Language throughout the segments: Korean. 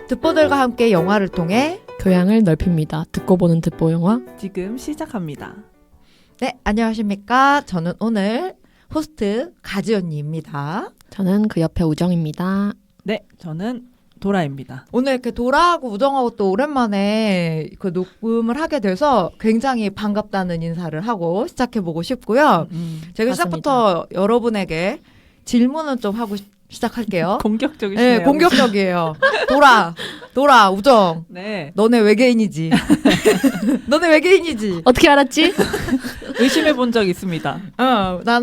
듣보들과 함께 영화를 통해 교양을 넓힙니다. 듣고 보는 듣보 영화. 지금 시작합니다. 네, 안녕하십니까. 저는 오늘 호스트 가지언니입니다. 저는 그 옆에 우정입니다. 네, 저는 도라입니다. 오늘 이렇게 도라하고 우정하고 또 오랜만에 그 녹음을 하게 돼서 굉장히 반갑다는 인사를 하고 시작해보고 싶고요. 제가 맞습니다. 시작부터 여러분에게 질문을 좀 하고 시작할게요. 공격적이시네요. 네, 공격적이에요. 도라, 우정. 네, 너네 외계인이지. 너네 외계인이지. 어떻게 알았지? 의심해 본 적 있습니다.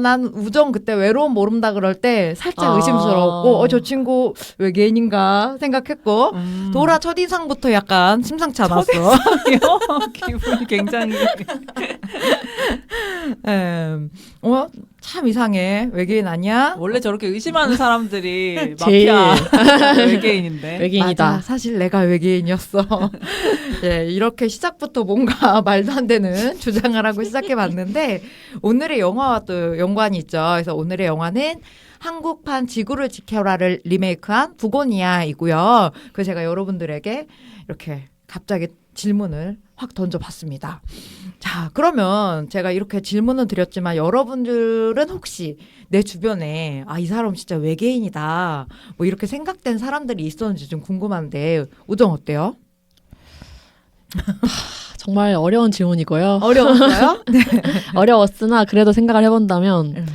난 우정 그때 외로움 모른다 그럴 때 살짝 아. 의심스러웠고, 저 친구 외계인인가 생각했고, 도라 첫인상부터 약간 심상치 않았어. 기분이 굉장히 참 이상해. 외계인 아니야? 원래 저렇게 의심하는 사람들이 제일 마피아 외계인인데. 외계인이다. 맞아, 사실 내가 외계인이었어. 네, 이렇게 시작부터 뭔가 말도 안 되는 주장을 하고 시작해봤는데 오늘의 영화와 또 연관이 있죠. 그래서 오늘의 영화는 한국판 지구를 지켜라를 리메이크한 부고니아이고요. 그래서 제가 여러분들에게 이렇게 갑자기 질문을 확 던져봤습니다. 자, 그러면 제가 이렇게 질문을 드렸지만 여러분들은 혹시 내 주변에 이 사람 진짜 외계인이다 뭐 이렇게 생각된 사람들이 있었는지 좀 궁금한데 우정 어때요? 정말 어려운 질문이고요. 어려웠어요? 네. 어려웠으나 그래도 생각을 해본다면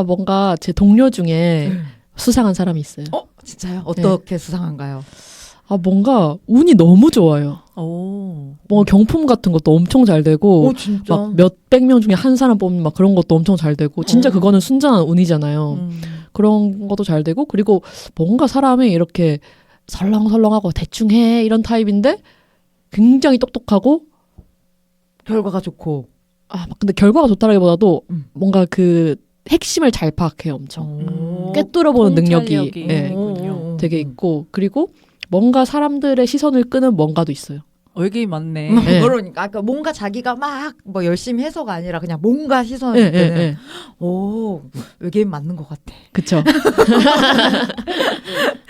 뭔가 제 동료 중에 수상한 사람이 있어요. 진짜요? 어떻게 수상한가요? 뭔가 운이 너무 좋아요. 오, 뭐 경품 같은 것도 엄청 잘 되고 진짜. 막 몇백 명 중에 한 사람 뽑는 막 그런 것도 엄청 잘 되고 진짜 그거는 순전한 운이잖아요. 그런 것도 잘 되고 그리고 뭔가 사람이 이렇게 설렁설렁하고 대충 해 이런 타입인데 굉장히 똑똑하고 결과가 좋고. 근데 결과가 좋다라기보다도 뭔가 그 핵심을 잘 파악해요. 엄청 오, 꿰뚫어보는 능력이 통찰력이 있군요. 되게 있고 그리고 뭔가 사람들의 시선을 끄는 뭔가도 있어요. 외계인 맞네. 네. 그러니까 뭔가 자기가 막 뭐 열심히 해서가 아니라 그냥 뭔가 시선을 끄는. 오, 외계인 맞는 것 같아. 그쵸.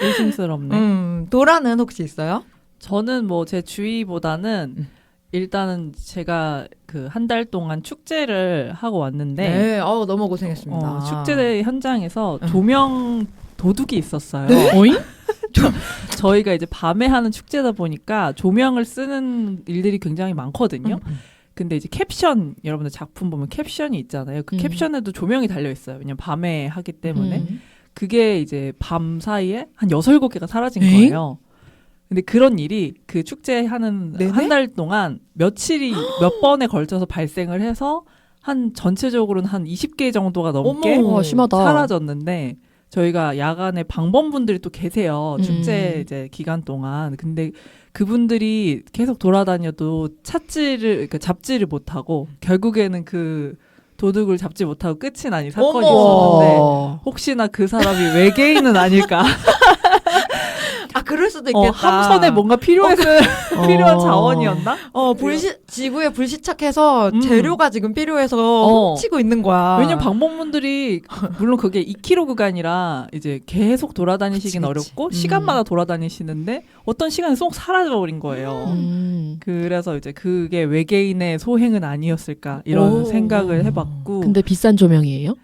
의심스럽네. 도라는 혹시 있어요? 저는 뭐 제 주위보다는 일단은 제가 그 한 달 동안 축제를 하고 왔는데 네, 너무 고생했습니다. 축제 현장에서 조명 도둑이 있었어요. 어잉? 저희가 이제 밤에 하는 축제다 보니까 조명을 쓰는 일들이 굉장히 많거든요. 근데 이제 캡션, 여러분들 작품 보면 캡션이 있잖아요. 그 캡션에도 조명이 달려 있어요. 왜냐면 밤에 하기 때문에. 그게 이제 밤 사이에 한 6, 7개가 사라진 거예요. 근데 그런 일이 그 축제 하는 한 달 동안 몇 번에 걸쳐서 발생을 해서 한 전체적으로는 한 20개 정도가 넘게 심하다. 사라졌는데 저희가 야간에 방범분들이 또 계세요. 축제 이제 기간 동안. 근데 그분들이 계속 돌아다녀도 그러니까 잡지를 못하고 결국에는 그 도둑을 잡지 못하고 끝이 난 이 사건이 있었는데 혹시나 그 사람이 외계인은 아닐까. 그럴 수도 있겠다. 함선에 뭔가 필요한 자원이었나? 지구에 불시착해서 재료가 지금 필요해서 훔치고 있는 거야. 왜냐면 방범분들이 물론 그게 2km 구간이라 이제 계속 돌아다니시긴 그치. 어렵고 시간마다 돌아다니시는데 어떤 시간에 쏙 사라져버린 거예요. 그래서 이제 그게 외계인의 소행은 아니었을까 이런 생각을 해봤고. 근데 비싼 조명이에요?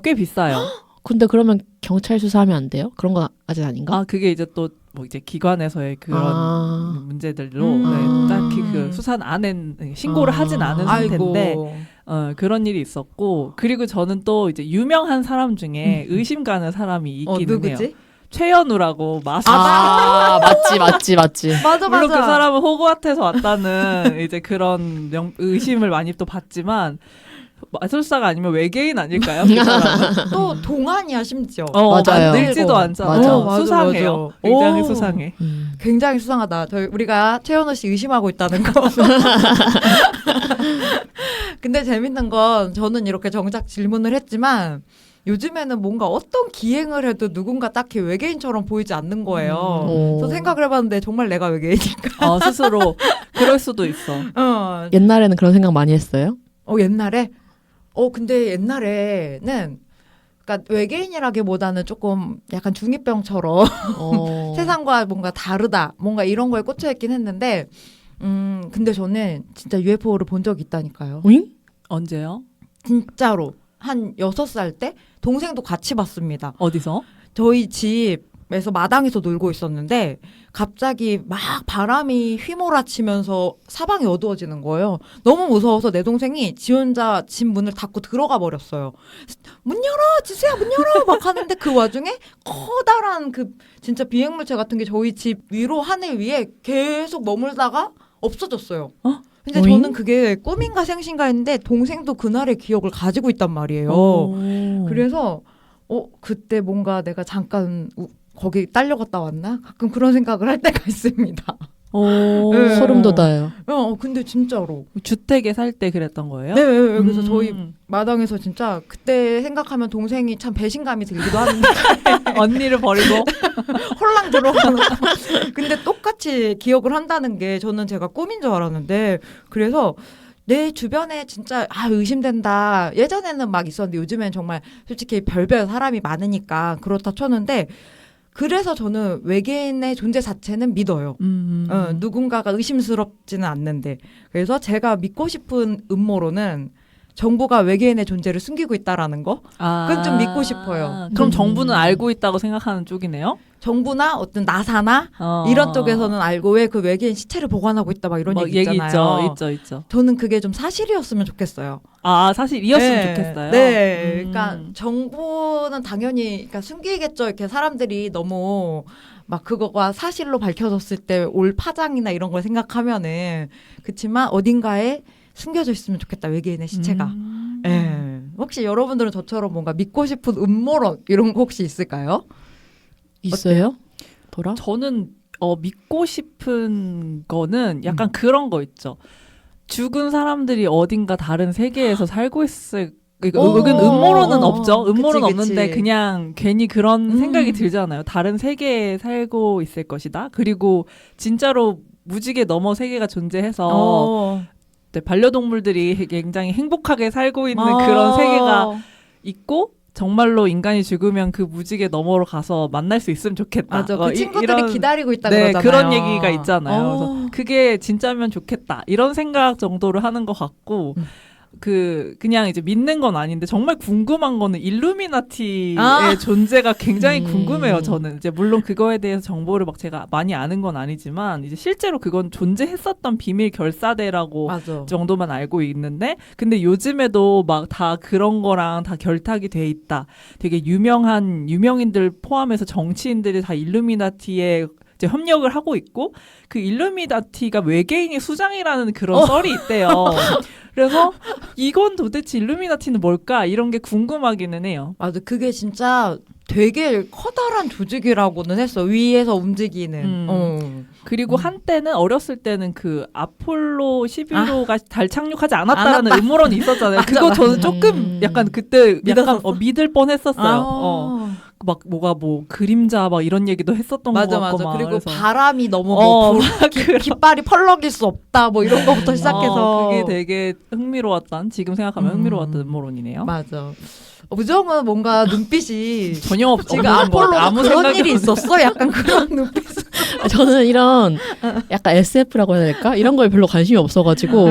꽤 비싸요. 근데 그러면 경찰 수사하면 안 돼요? 그런 건 아직 아닌가? 그게 이제 또 뭐 이제 기관에서의 그런 문제들로 딱히 그 수사는 신고를 하진 않은 상태인데 그런 일이 있었고 그리고 저는 또 이제 유명한 사람 중에 의심 가는 사람이 있기는 해요. 누구지? 최연우라고 마술. 맞지. 맞아. 물론 그 사람은 호그와트에서 왔다는 이제 그런 의심을 많이 또 받지만 마술사가 아니면 외계인 아닐까요? 그 사람은? 또 동안이야 심지어. 맞아요. 늙지도 않잖아. 맞아. 수상해요. 맞아. 굉장히 수상해. 굉장히 수상하다. 우리가 최현우 씨 의심하고 있다는 거. 근데 재밌는 건 저는 이렇게 정작 질문을 했지만 요즘에는 뭔가 어떤 기행을 해도 누군가 딱히 외계인처럼 보이지 않는 거예요. 그래서 생각을 해봤는데 정말 내가 외계인일까? 스스로 그럴 수도 있어. 옛날에는 그런 생각 많이 했어요? 옛날에? 근데 옛날에는 그러니까 외계인이라기보다는 조금 약간 중2병처럼 세상과 뭔가 다르다, 뭔가 이런 거에 꽂혀있긴 했는데, 근데 저는 진짜 UFO를 본 적이 있다니까요. 오잉? 언제요? 진짜로. 한 6살 때 동생도 같이 봤습니다. 어디서? 저희 집에서 마당에서 놀고 있었는데 갑자기 막 바람이 휘몰아치면서 사방이 어두워지는 거예요. 너무 무서워서 내 동생이 지 혼자 집 문을 닫고 들어가 버렸어요. 문 열어! 지수야 문 열어! 막 하는데 그 와중에 커다란 그 진짜 비행물체 같은 게 저희 집 위로 하늘 위에 계속 머물다가 없어졌어요. 근데 오잉? 저는 그게 꿈인가 생신가 했는데 동생도 그날의 기억을 가지고 있단 말이에요. 그래서 그때 뭔가 내가 잠깐 거기 딸려갔다 왔나? 가끔 그런 생각을 할 때가 있습니다. 네. 소름 돋아요. 근데 진짜로. 주택에 살 때 그랬던 거예요? 네, 그래서 저희 마당에서 진짜 그때 생각하면 동생이 참 배신감이 들기도 하는데 언니를 버리고 홀랑 들어가는 근데 똑같이 기억을 한다는 게 저는 제가 꿈인 줄 알았는데 그래서 내 주변에 진짜 의심된다. 예전에는 막 있었는데 요즘엔 정말 솔직히 별별 사람이 많으니까 그렇다 쳤는데 그래서 저는 외계인의 존재 자체는 믿어요. 누군가가 의심스럽지는 않는데. 그래서 제가 믿고 싶은 음모론은 정부가 외계인의 존재를 숨기고 있다라는 거? 그건 좀 믿고 싶어요. 그럼 정부는 알고 있다고 생각하는 쪽이네요? 정부나 어떤 나사나 이런 쪽에서는 알고 왜 그 외계인 시체를 보관하고 있다 막 이런 얘기 있잖아요. 있죠. 저는 그게 좀 사실이었으면 좋겠어요. 사실이었으면 좋겠어요? 네. 그러니까 정부는 당연히 그러니까 숨기겠죠. 이렇게 사람들이 너무 막 그거가 사실로 밝혀졌을 때 올 파장이나 이런 걸 생각하면은 그렇지만 어딘가에 숨겨져 있으면 좋겠다. 외계인의 시체가. 혹시 여러분들은 저처럼 뭔가 믿고 싶은 음모론 이런 거 혹시 있을까요? 있어요? 보라? 저는 믿고 싶은 거는 약간 그런 거 있죠. 죽은 사람들이 어딘가 다른 세계에서 살고 있을 여긴 음모론은 없죠. 음모론 그치. 없는데 그냥 괜히 그런 생각이 들잖아요. 다른 세계에 살고 있을 것이다. 그리고 진짜로 무지개 넘어 세계가 존재해서 반려동물들이 굉장히 행복하게 살고 있는 그런 세계가 있고 정말로 인간이 죽으면 그 무지개 너머로 가서 만날 수 있으면 좋겠다. 맞아. 그 친구들이 기다리고 있다 그러잖아요. 그런 얘기가 있잖아요. 그래서 그게 진짜면 좋겠다. 이런 생각 정도를 하는 것 같고 그냥 이제 믿는 건 아닌데 정말 궁금한 거는 일루미나티의 존재가 굉장히 궁금해요. 저는 이제 물론 그거에 대해서 정보를 막 제가 많이 아는 건 아니지만 이제 실제로 그건 존재했었던 비밀 결사대라고 정도만 알고 있는데 근데 요즘에도 막 다 그런 거랑 다 결탁이 돼 있다. 되게 유명한 유명인들 포함해서 정치인들이 다 일루미나티에 이제 협력을 하고 있고 그 일루미나티가 외계인의 수장이라는 그런 썰이 있대요. 그래서 이건 도대체 일루미나티는 뭘까? 이런 게 궁금하기는 해요. 맞아. 그게 진짜 되게 커다란 조직이라고는 했어. 위에서 움직이는. 그리고 한때는 어렸을 때는 그 아폴로 11호가 달 착륙하지 않았다라는 음모론이 있었잖아요. 그거 저는 조금 약간 그때 약간 믿을 뻔했었어요. 막 뭐가 뭐 그림자 막 이런 얘기도 했었던 것 같고 막 그리고 그래서. 바람이 너무 깃발이 펄럭일 수 없다 뭐 이런 거부터 시작해서 그게 되게 흥미로웠던 지금 생각하면 흥미로웠던 음모론이네요. 맞아. 우정은 뭔가 눈빛이 전혀 지금 아폴로 아무 그런 일이 있었어? 약간 그런 눈빛. 저는 이런 약간 SF라고 해야 될까? 이런 거에 별로 관심이 없어가지고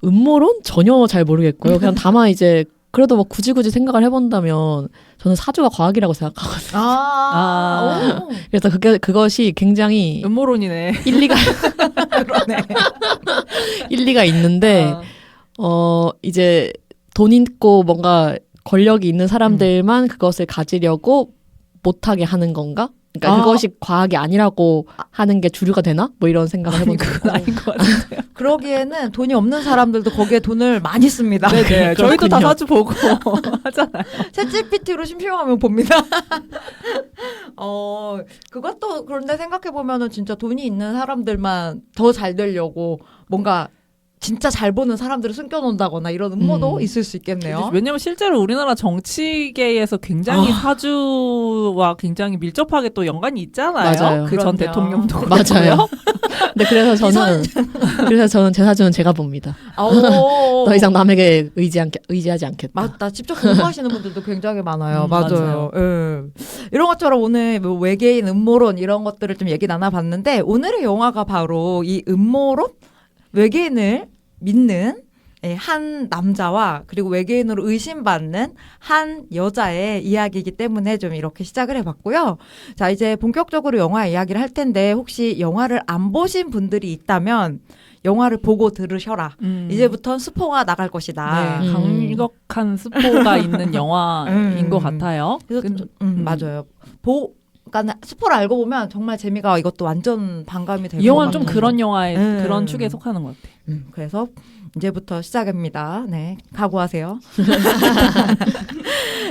음모론 전혀 잘 모르겠고요. 그냥 다만 이제 그래도 뭐 굳이 생각을 해본다면 저는 사주가 과학이라고 생각하거든요. 그래서 그것이 굉장히 음모론이네. 일리가 일리가 있는데 이제 돈 있고 뭔가 권력이 있는 사람들만 그것을 가지려고 못하게 하는 건가? 그러니까 그것이 과학이 아니라고 하는 게 주류가 되나? 뭐 이런 생각을 해본 적이 그건 아닌 것 같은데요. 그러기에는 돈이 없는 사람들도 거기에 돈을 많이 씁니다. 네네. 저희도 다 사주 보고 하잖아요. 챗GPT로 심심하면 봅니다. 그것도 그런데 생각해보면은 진짜 돈이 있는 사람들만 더 잘 되려고 뭔가 진짜 잘 보는 사람들을 숨겨놓는다거나 이런 음모도 있을 수 있겠네요. 왜냐면 실제로 우리나라 정치계에서 굉장히 사주와 굉장히 밀접하게 또 연관이 있잖아요. 맞아요. 그 전 대통령도 맞아요. 근데 그래서 저는 제 사주는 제가 봅니다. 더 더 이상 남에게 의지하지 않겠다. 맞다. 직접 공부하시는 분들도 굉장히 많아요. 맞아요. 맞아요. 예. 이런 것처럼 오늘 뭐 외계인 음모론 이런 것들을 좀 얘기 나눠봤는데 오늘의 영화가 바로 이 음모론? 외계인을 믿는 한 남자와 그리고 외계인으로 의심받는 한 여자의 이야기이기 때문에 좀 이렇게 시작을 해봤고요. 자, 이제 본격적으로 영화 이야기를 할 텐데 혹시 영화를 안 보신 분들이 있다면 영화를 보고 들으셔라. 이제부터는 스포가 나갈 것이다. 네, 강력한 스포가 있는 영화인 것 같아요. 그래서 맞아요. 그러니까 스포를 알고 보면 정말 재미가 이것도 완전 반감이 되고 이 영화는 좀 그런 영화의 그런 축에 속하는 것 같아요. 그래서 이제부터 시작입니다. 네, 각오하세요.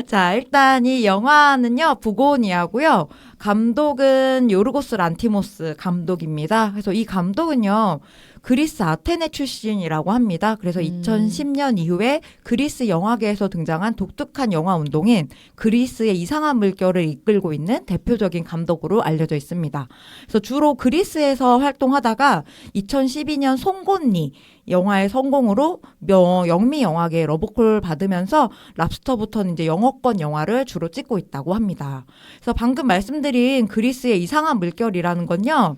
자, 일단 이 영화는요, 부고니아고요. 감독은 요르고스 란티모스 감독입니다. 그래서 이 감독은요, 그리스 아테네 출신이라고 합니다. 그래서 2010년 이후에 그리스 영화계에서 등장한 독특한 영화 운동인 그리스의 이상한 물결을 이끌고 있는 대표적인 감독으로 알려져 있습니다. 그래서 주로 그리스에서 활동하다가 2012년 송곳니 영화의 성공으로 영미 영화계에 러브콜 받으면서 랍스터부터는 이제 영어권 영화를 주로 찍고 있다고 합니다. 그래서 방금 말씀드린 그리스의 이상한 물결이라는 건요,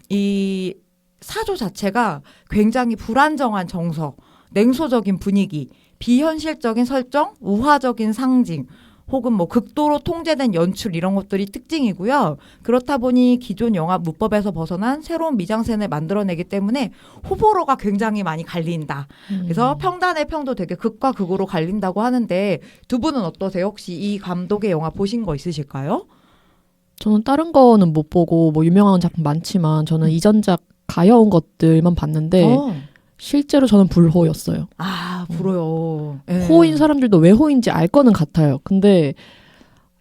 이 사조 자체가 굉장히 불안정한 정서, 냉소적인 분위기, 비현실적인 설정, 우화적인 상징, 혹은 뭐 극도로 통제된 연출 이런 것들이 특징이고요. 그렇다 보니 기존 영화 문법에서 벗어난 새로운 미장센을 만들어내기 때문에 호불호가 굉장히 많이 갈린다. 그래서 평단의 평도 되게 극과 극으로 갈린다고 하는데 두 분은 어떠세요? 혹시 이 감독의 영화 보신 거 있으실까요? 저는 다른 거는 못 보고 뭐 유명한 작품 많지만 저는 이전작 가여운 것들만 봤는데 실제로 저는 불호였어요. 아, 불어요. 호인 사람들도 왜 호인지 알 거는 같아요. 근데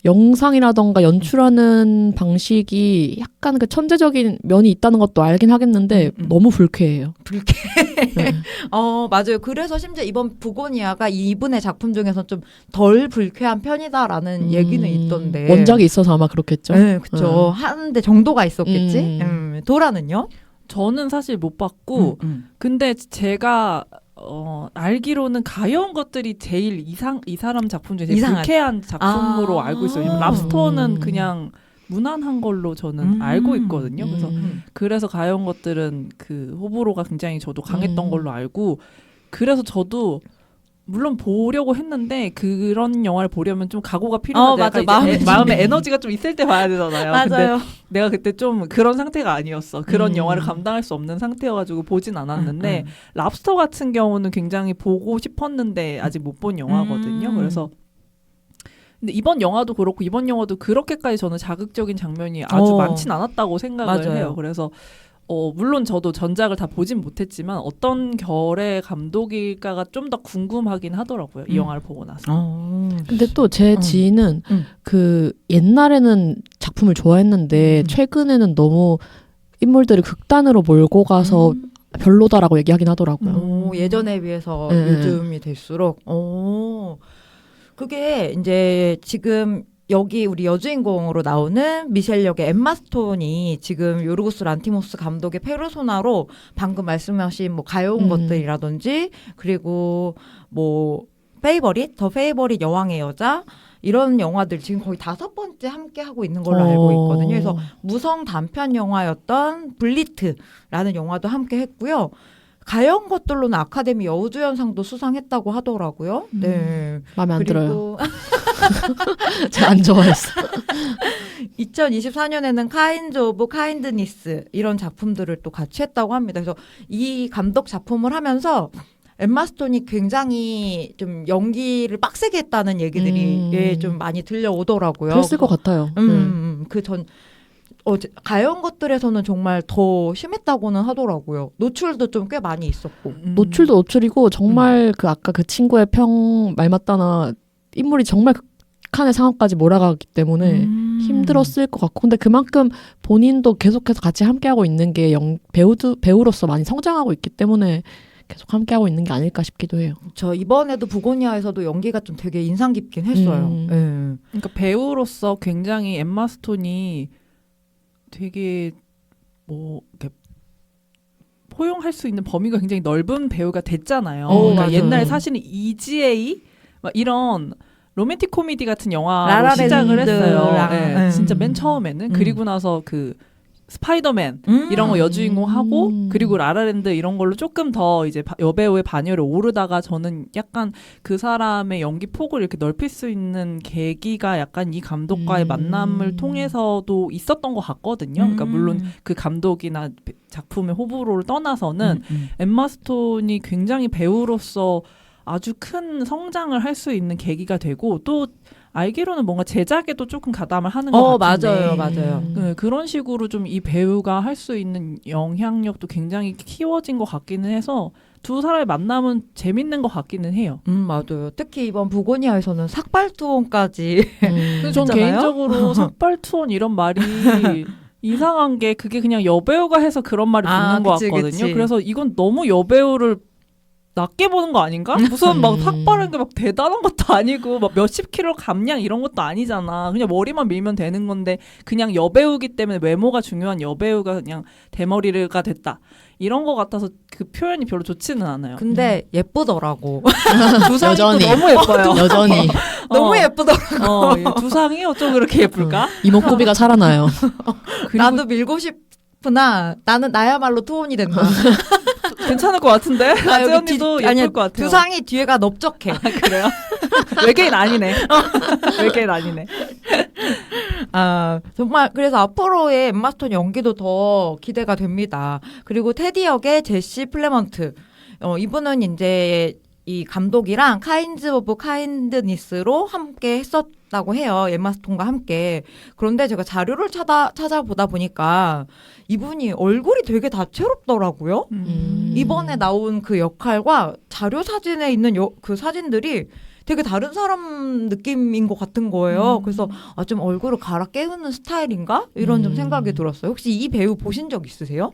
영상이라던가 연출하는 방식이 약간 그 천재적인 면이 있다는 것도 알긴 하겠는데 너무 불쾌해요. 네. 맞아요. 그래서 심지어 이번 부고니아가 이분의 작품 중에서 좀 덜 불쾌한 편이다라는 얘기는 있던데. 원작이 있어서 아마 그렇겠죠. 네, 그렇죠. 한데 정도가 있었겠지. 도라는요? 저는 사실 못 봤고, 근데 제가 알기로는 가여운 것들이 제일 이 사람 작품 중에 제일 불쾌한 작품으로 알고 있어요. 랍스터는 그냥 무난한 걸로 저는 알고 있거든요. 그래서 가여운 것들은 그 호불호가 굉장히 저도 강했던 걸로 알고, 그래서 저도 물론 보려고 했는데 그런 영화를 보려면 좀 각오가 필요하다. 마음에 에너지가 좀 있을 때 봐야 되잖아요. 맞아요. 근데 내가 그때 좀 그런 상태가 아니었어. 그런 영화를 감당할 수 없는 상태여가지고 보진 않았는데 랍스터 같은 경우는 굉장히 보고 싶었는데 아직 못 본 영화거든요. 그래서 근데 이번 영화도 그렇고 이번 영화도 그렇게까지 저는 자극적인 장면이 아주 많진 않았다고 생각을 맞아요. 해요. 그래서 물론 저도 전작을 다 보진 못했지만 어떤 결의 감독일까가 좀 더 궁금하긴 하더라고요. 이 영화를 보고 나서. 근데 또 제 지인은 그 옛날에는 작품을 좋아했는데 최근에는 너무 인물들을 극단으로 몰고 가서 별로다라고 얘기하긴 하더라고요. 예전에 비해서 요즘이 될수록. 그게 이제 지금 여기 우리 여주인공으로 나오는 미셸 역의 엠마 스톤이 지금 요르고스 란티모스 감독의 페르소나로 방금 말씀하신 뭐 가여운 것들이라든지 그리고 뭐 더 페이버릿 여왕의 여자 이런 영화들 지금 거의 5번째 함께 하고 있는 걸로 알고 있거든요. 그래서 무성 단편 영화였던 블리트라는 영화도 함께 했고요. 가여운 것들로는 아카데미 여우주연상도 수상했다고 하더라고요. 네. 마음에 안 들어요. 제가 안 좋아했어. 2024년에는 카인즈 오브 카인드니스 이런 작품들을 또 같이 했다고 합니다. 그래서 이 감독 작품을 하면서 엠마 스톤이 굉장히 좀 연기를 빡세게 했다는 얘기들이 좀 많이 들려오더라고요. 그랬을 것 같아요. 가여운 것들에서는 정말 더 심했다고는 하더라고요. 노출도 좀 꽤 많이 있었고. 노출도 노출이고 정말 그 아까 그 친구의 평 말 맞다나 인물이 정말 극한의 상황까지 몰아가기 때문에 힘들었을 것 같고 근데 그만큼 본인도 계속해서 같이 함께하고 있는 게 배우로서 많이 성장하고 있기 때문에 계속 함께하고 있는 게 아닐까 싶기도 해요. 저 이번에도 부고니아에서도 연기가 좀 되게 인상 깊긴 했어요. 그러니까 배우로서 굉장히 엠마 스톤이 되게 뭐 이렇게 포용할 수 있는 범위가 굉장히 넓은 배우가 됐잖아요. 맞아요. 그러니까 옛날에 사실은 EGA 막 이런 로맨틱 코미디 같은 영화로 라라랜드 시작을 했어요. 랑, 진짜 맨 처음에는. 그리고 나서 그 스파이더맨 이런 거 여주인공 하고 그리고 라라랜드 이런 걸로 조금 더 이제 여배우의 반열에 오르다가 저는 약간 그 사람의 연기 폭을 이렇게 넓힐 수 있는 계기가 약간 이 감독과의 만남을 통해서도 있었던 것 같거든요. 그러니까 물론 그 감독이나 작품의 호불호를 떠나서는 엠마 스톤이 굉장히 배우로서 아주 큰 성장을 할 수 있는 계기가 되고 또 알기로는 뭔가 제작에도 조금 가담을 하는 것 같은데 맞아요. 네, 그런 식으로 좀 이 배우가 할 수 있는 영향력도 굉장히 키워진 것 같기는 해서 두 사람의 만남은 재밌는 것 같기는 해요. 맞아요. 특히 이번 부고니아에서는 삭발투혼까지. 근데 전 있잖아요? 개인적으로 삭발투혼 이런 말이 이상한 게 그게 그냥 여배우가 해서 그런 말이 붙는 것 그치, 같거든요. 그치. 그래서 이건 너무 여배우를 낮게 보는 거 아닌가? 무슨 막 삭발한 게 막 대단한 것도 아니고 막 몇십 킬로 감량 이런 것도 아니잖아. 그냥 머리만 밀면 되는 건데 그냥 여배우기 때문에 외모가 중요한 여배우가 그냥 대머리가 됐다. 이런 거 같아서 그 표현이 별로 좋지는 않아요. 근데 예쁘더라고. 두상이 또 여전히. 너무 예뻐요. 여전히 너무 예쁘더라고. 이 두상이 어쩜 그렇게 예쁠까? 이목구비가 살아나요. 그리고 나도 밀고 싶으나 나는 나야말로 투혼이 된다. 괜찮을 것 같은데? 아재 언니도 예쁠 아니야, 것 같아요. 두상이 뒤에가 넓적해. 그래요? 외계인 아니네. 외계인 아니네. 정말 그래서 앞으로의 엠마 스톤 연기도 더 기대가 됩니다. 그리고 테디 역의 제시 플레먼트. 이분은 이제 이 감독이랑 카인즈 오브 카인드니스로 함께 했었다고 해요. 엠마 스톤과 함께. 그런데 제가 자료를 찾아보다 보니까 이분이 얼굴이 되게 다채롭더라고요. 이번에 나온 그 역할과 자료 사진에 있는 그 사진들이 되게 다른 사람 느낌인 것 같은 거예요. 그래서 좀 얼굴을 갈아 깨우는 스타일인가? 이런 좀 생각이 들었어요. 혹시 이 배우 보신 적 있으세요?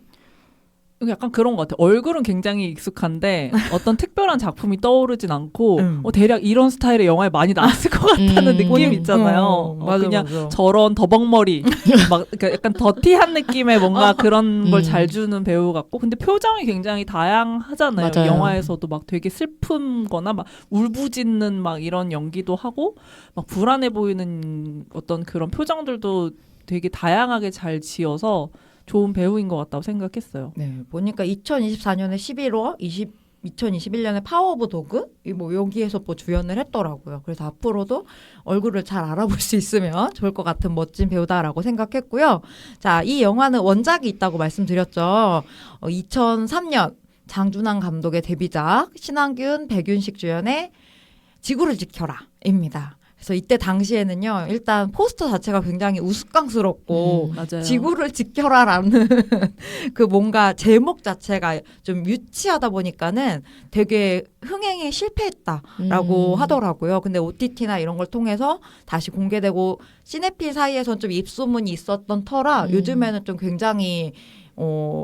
약간 그런 것 같아요. 얼굴은 굉장히 익숙한데 어떤 특별한 작품이 떠오르진 않고 대략 이런 스타일의 영화에 많이 나왔을 것 같다는 느낌 있잖아요. 맞아, 그냥 맞아. 저런 더벅머리 막 그러니까 약간 더티한 느낌의 뭔가 그런 걸 잘 주는 배우 같고 근데 표정이 굉장히 다양하잖아요. 맞아요. 영화에서도 막 되게 슬픔거나 막 울부짖는 막 이런 연기도 하고 막 불안해 보이는 어떤 그런 표정들도 되게 다양하게 잘 지어서 좋은 배우인 것 같다고 생각했어요. 네, 보니까 2024년에 11월, 2021년에 파워 오브 도그 뭐 여기에서 뭐 주연을 했더라고요. 그래서 앞으로도 얼굴을 잘 알아볼 수 있으면 좋을 것 같은 멋진 배우다라고 생각했고요. 자, 이 영화는 원작이 있다고 말씀드렸죠. 2003년 장준환 감독의 데뷔작 신한균, 백윤식 주연의 지구를 지켜라입니다. 그래서 이때 당시에는요, 일단 포스터 자체가 굉장히 우스꽝스럽고, 맞아요. 지구를 지켜라라는 그 뭔가 제목 자체가 좀 유치하다 보니까는 되게 흥행에 실패했다라고 하더라고요. 근데 OTT나 이런 걸 통해서 다시 공개되고, 시네필 사이에선 좀 입소문이 있었던 터라 요즘에는 좀 굉장히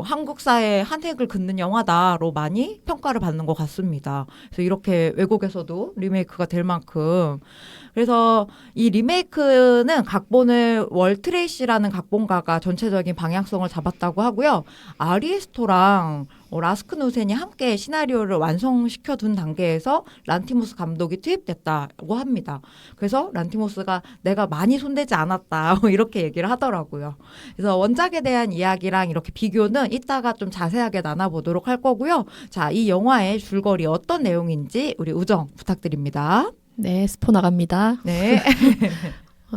한국사에 한 획을 긋는 영화다로 많이 평가를 받는 것 같습니다. 그래서 이렇게 외국에서도 리메이크가 될 만큼 그래서 이 리메이크는 각본을 월 트레이시라는 각본가가 전체적인 방향성을 잡았다고 하고요. 아리에스토랑 라스크누센이 함께 시나리오를 완성시켜둔 단계에서 란티모스 감독이 투입됐다고 합니다. 그래서 란티모스가 내가 많이 손대지 않았다 이렇게 얘기를 하더라고요. 그래서 원작에 대한 이야기랑 이렇게 비교는 이따가 좀 자세하게 나눠보도록 할 거고요. 자, 이 영화의 줄거리 어떤 내용인지 우리 우정 부탁드립니다. 네, 스포 나갑니다. 네.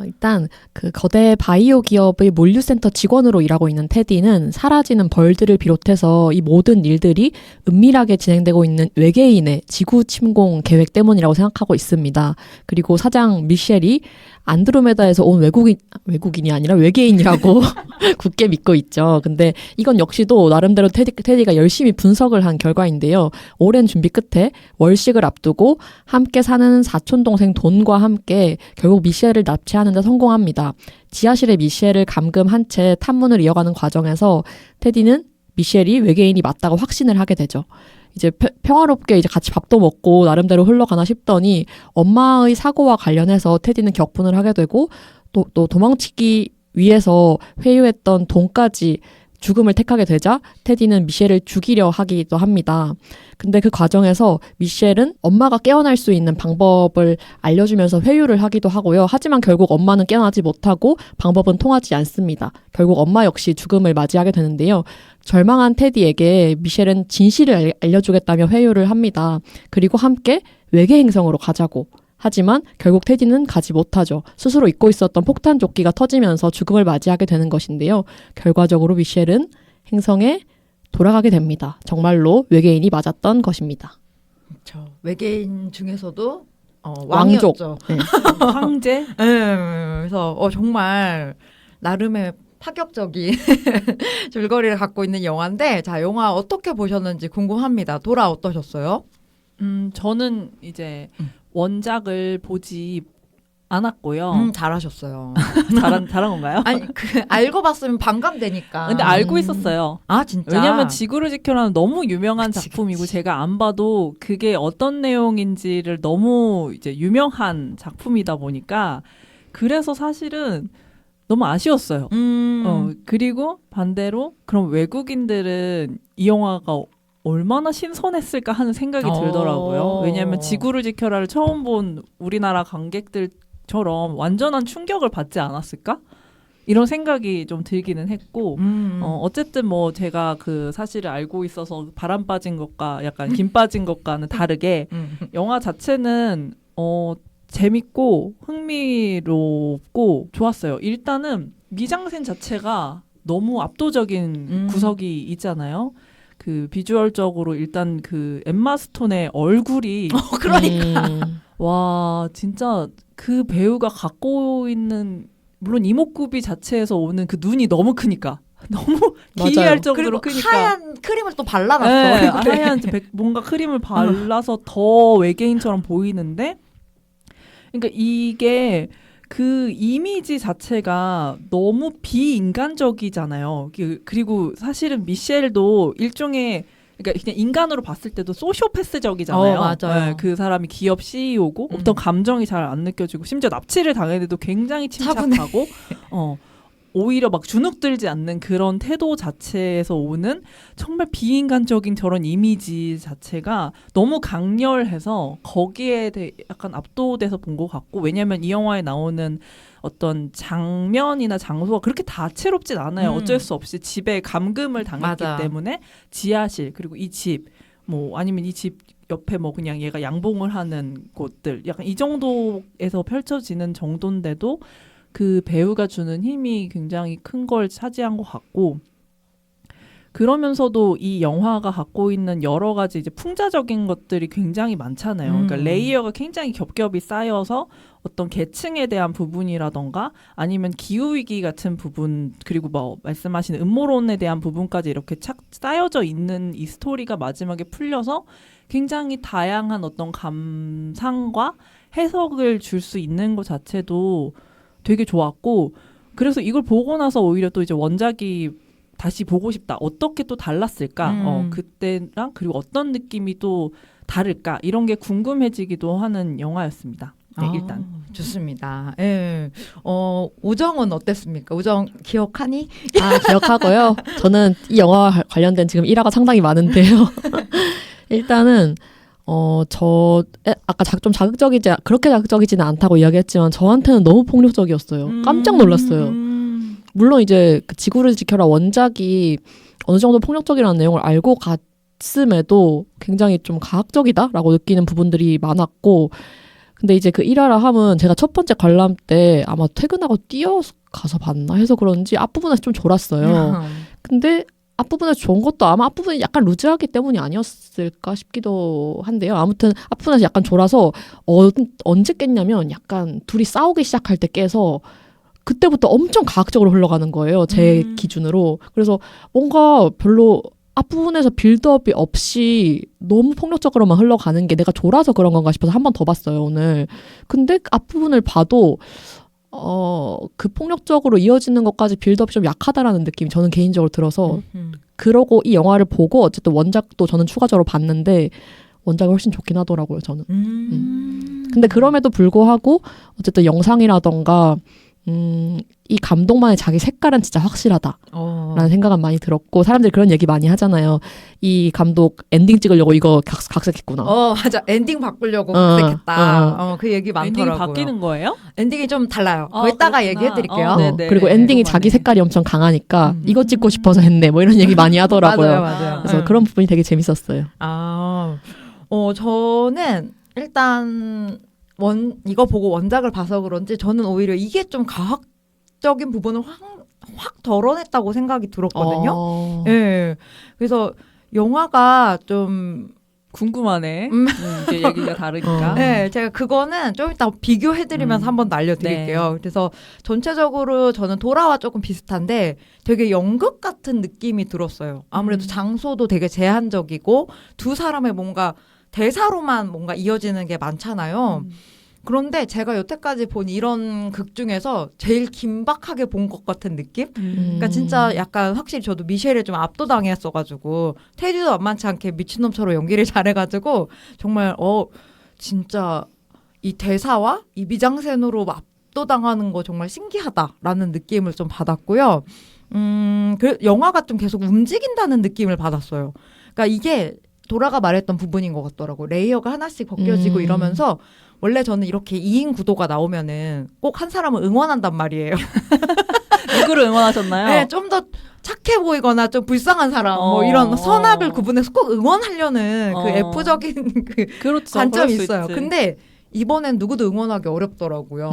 일단 그 거대 바이오 기업의 물류센터 직원으로 일하고 있는 테디는 사라지는 벌들을 비롯해서 이 모든 일들이 은밀하게 진행되고 있는 외계인의 지구 침공 계획 때문이라고 생각하고 있습니다. 그리고 사장 미셸이 안드로메다에서 온 외국인이 아니라 외계인이라고 굳게 믿고 있죠. 근데 이건 역시도 나름대로 테디가 열심히 분석을 한 결과인데요. 오랜 준비 끝에 월식을 앞두고 함께 사는 사촌 동생 돈과 함께 결국 미셸을 납치하는 데 성공합니다. 지하실에 미셸을 감금한 채 탐문을 이어가는 과정에서 테디는 미셸이 외계인이 맞다고 확신을 하게 되죠. 이제 평화롭게 이제 같이 밥도 먹고 나름대로 흘러가나 싶더니 엄마의 사고와 관련해서 테디는 격분을 하게 되고 또 도망치기 위해서 회유했던 돈까지 죽음을 택하게 되자 테디는 미셸을 죽이려 하기도 합니다. 근데 그 과정에서 미셸은 엄마가 깨어날 수 있는 방법을 알려주면서 회유를 하기도 하고요. 하지만 결국 엄마는 깨어나지 못하고 방법은 통하지 않습니다. 결국 엄마 역시 죽음을 맞이하게 되는데요. 절망한 테디에게 미셸은 진실을 알려주겠다며 회유를 합니다. 그리고 함께 외계 행성으로 가자고. 하지만 결국 테디는 가지 못하죠. 스스로 잊고 있었던 폭탄 조끼가 터지면서 죽음을 맞이하게 되는 것인데요. 결과적으로 미셸은 행성에 돌아가게 됩니다. 정말로 외계인이 맞았던 것입니다. 그렇죠. 외계인 중에서도 왕족. 왕이었죠. 네. 황제? 그래서 정말 나름의 파격적인 줄거리를 갖고 있는 영화인데 자 영화 어떻게 보셨는지 궁금합니다. 돌아 어떠셨어요? 저는 이제 원작을 보지 않았고요. 잘하셨어요. 잘한 건가요? 아니 알고 봤으면 반감되니까. 근데 알고 있었어요. 아 진짜. 왜냐면 지구를 지켜라는 너무 유명한 그치, 작품이고 그치. 제가 안 봐도 그게 어떤 내용인지를 너무 이제 유명한 작품이다 보니까 그래서 사실은 너무 아쉬웠어요. 그리고 반대로 그럼 외국인들은 이 영화가 얼마나 신선했을까 하는 생각이 들더라고요. 왜냐하면 지구를 지켜라를 처음 본 우리나라 관객들처럼 완전한 충격을 받지 않았을까? 이런 생각이 좀 들기는 했고 어쨌든 뭐 제가 그 사실을 알고 있어서 바람 빠진 것과 약간 김 빠진 것과는 다르게 영화 자체는 재밌고 흥미롭고 좋았어요. 일단은 미장센 자체가 너무 압도적인 구석이 있잖아요. 그 비주얼적으로 일단 그 엠마 스톤의 얼굴이 그러니까. 와 진짜 그 배우가 갖고 있는 물론 이목구비 자체에서 오는 그 눈이 너무 크니까 너무 맞아요. 기이할 정도로 그리고 크니까 하얀 크림을 또 발라놨어. 네, 얼굴에. 하얀 뭔가 크림을 발라서 더 외계인처럼 보이는데 그러니까 이게 그 이미지 자체가 너무 비인간적이잖아요. 그리고 사실은 미셸도 일종의 그러니까 그냥 인간으로 봤을 때도 소시오패스적이잖아요. 맞아요. 네, 그 사람이 기업 CEO고 어떤 감정이 잘 안 느껴지고 심지어 납치를 당했는데도 굉장히 침착하고 오히려 막 주눅들지 않는 그런 태도 자체에서 오는 정말 비인간적인 저런 이미지 자체가 너무 강렬해서 거기에 약간 압도돼서 본 것 같고 왜냐하면 이 영화에 나오는 어떤 장면이나 장소가 그렇게 다채롭진 않아요. 어쩔 수 없이 집에 감금을 당했기 맞아. 때문에 지하실 그리고 이 집 뭐 아니면 이 집 옆에 뭐 그냥 얘가 양봉을 하는 곳들 약간 이 정도에서 펼쳐지는 정도인데도 그 배우가 주는 힘이 굉장히 큰 걸 차지한 것 같고 그러면서도 이 영화가 갖고 있는 여러 가지 이제 풍자적인 것들이 굉장히 많잖아요. 그러니까 레이어가 굉장히 겹겹이 쌓여서 어떤 계층에 대한 부분이라던가 아니면 기후위기 같은 부분 그리고 뭐 말씀하신 음모론에 대한 부분까지 이렇게 착 쌓여져 있는 이 스토리가 마지막에 풀려서 굉장히 다양한 어떤 감상과 해석을 줄 수 있는 것 자체도 되게 좋았고 그래서 이걸 보고 나서 오히려 또 이제 원작이 다시 보고 싶다. 어떻게 또 달랐을까? 그때랑 그리고 어떤 느낌이 또 다를까? 이런 게 궁금해지기도 하는 영화였습니다. 네, 일단. 좋습니다. 예. 우정은 어땠습니까? 우정 기억하니? 아, 기억하고요. 저는 이 영화와 관련된 지금 일화가 상당히 많은데요. 일단은 아까 좀 그렇게 자극적이지는 않다고 이야기했지만 저한테는 너무 폭력적이었어요. 깜짝 놀랐어요. 물론 이제 그 지구를 지켜라 원작이 어느 정도 폭력적이라는 내용을 알고 갔음에도 굉장히 좀 가학적이다라고 느끼는 부분들이 많았고 근데 이제 그 일화라 함은 제가 첫 번째 관람 때 아마 퇴근하고 뛰어가서 봤나 해서 그런지 앞부분에서 좀 졸았어요. 근데 앞부분에서 좋은 것도 아마 앞부분이 약간 루즈하기 때문이 아니었을까 싶기도 한데요. 아무튼 앞부분에서 약간 졸아서 언제 깼냐면 약간 둘이 싸우기 시작할 때 깨서 그때부터 엄청 과학적으로 흘러가는 거예요. 제 기준으로. 그래서 뭔가 별로 앞부분에서 빌드업이 없이 너무 폭력적으로만 흘러가는 게 내가 졸아서 그런 건가 싶어서 한 번 더 봤어요, 오늘. 근데 앞부분을 봐도 그 폭력적으로 이어지는 것까지 빌드업이 좀 약하다라는 느낌이 저는 개인적으로 들어서 그러고 이 영화를 보고 어쨌든 원작도 저는 추가적으로 봤는데 원작이 훨씬 좋긴 하더라고요, 저는. 근데 그럼에도 불구하고 어쨌든 영상이라던가 이 감독만의 자기 색깔은 진짜 확실하다라는 생각은 많이 들었고 사람들이 그런 얘기 많이 하잖아요. 이 감독 엔딩 찍으려고 이거 각색했구나. 맞아. 엔딩 바꾸려고 각색했다. 그 얘기 많더라고요. 엔딩이 바뀌는 거예요? 엔딩이 좀 달라요. 거기다가 얘기해드릴게요. 네네. 그리고 엔딩이 자기 색깔이 엄청 강하니까 이거 찍고 싶어서 했네. 뭐 이런 얘기 많이 하더라고요. 맞아요. 그래서 그런 부분이 되게 재밌었어요. 저는 일단 이거 보고 원작을 봐서 그런지 저는 오히려 이게 좀 과학적인 부분을 확 덜어냈다고 생각이 들었거든요. 예. 그래서 영화가 좀 궁금하네. 이제 얘기가 다르니까. 네, 제가 그거는 좀 이따 비교해드리면서 한번 알려드릴게요. 네. 그래서 전체적으로 저는 도라와 조금 비슷한데 되게 연극 같은 느낌이 들었어요. 아무래도 장소도 되게 제한적이고 두 사람의 뭔가 대사로만 뭔가 이어지는 게 많잖아요. 그런데 제가 여태까지 본 이런 극 중에서 제일 긴박하게 본 것 같은 느낌? 그러니까 진짜 약간 확실히 저도 미셸에 좀 압도당했어가지고 테디도 만만치 않게 미친놈처럼 연기를 잘해가지고 정말 진짜 이 대사와 이 미장센으로 압도당하는 거 정말 신기하다라는 느낌을 좀 받았고요. 영화가 좀 계속 움직인다는 느낌을 받았어요. 그러니까 이게 도라가 말했던 부분인 것 같더라고요. 레이어가 하나씩 벗겨지고 이러면서 원래 저는 이렇게 2인 구도가 나오면은 꼭 한 사람을 응원한단 말이에요. 누구를 응원하셨나요? 네, 좀 더 착해 보이거나 좀 불쌍한 사람, 뭐 이런 선악을 구분해서 꼭 응원하려는 그 F적인 그렇죠. 관점이 있어요. 근데 이번엔 누구도 응원하기 어렵더라고요.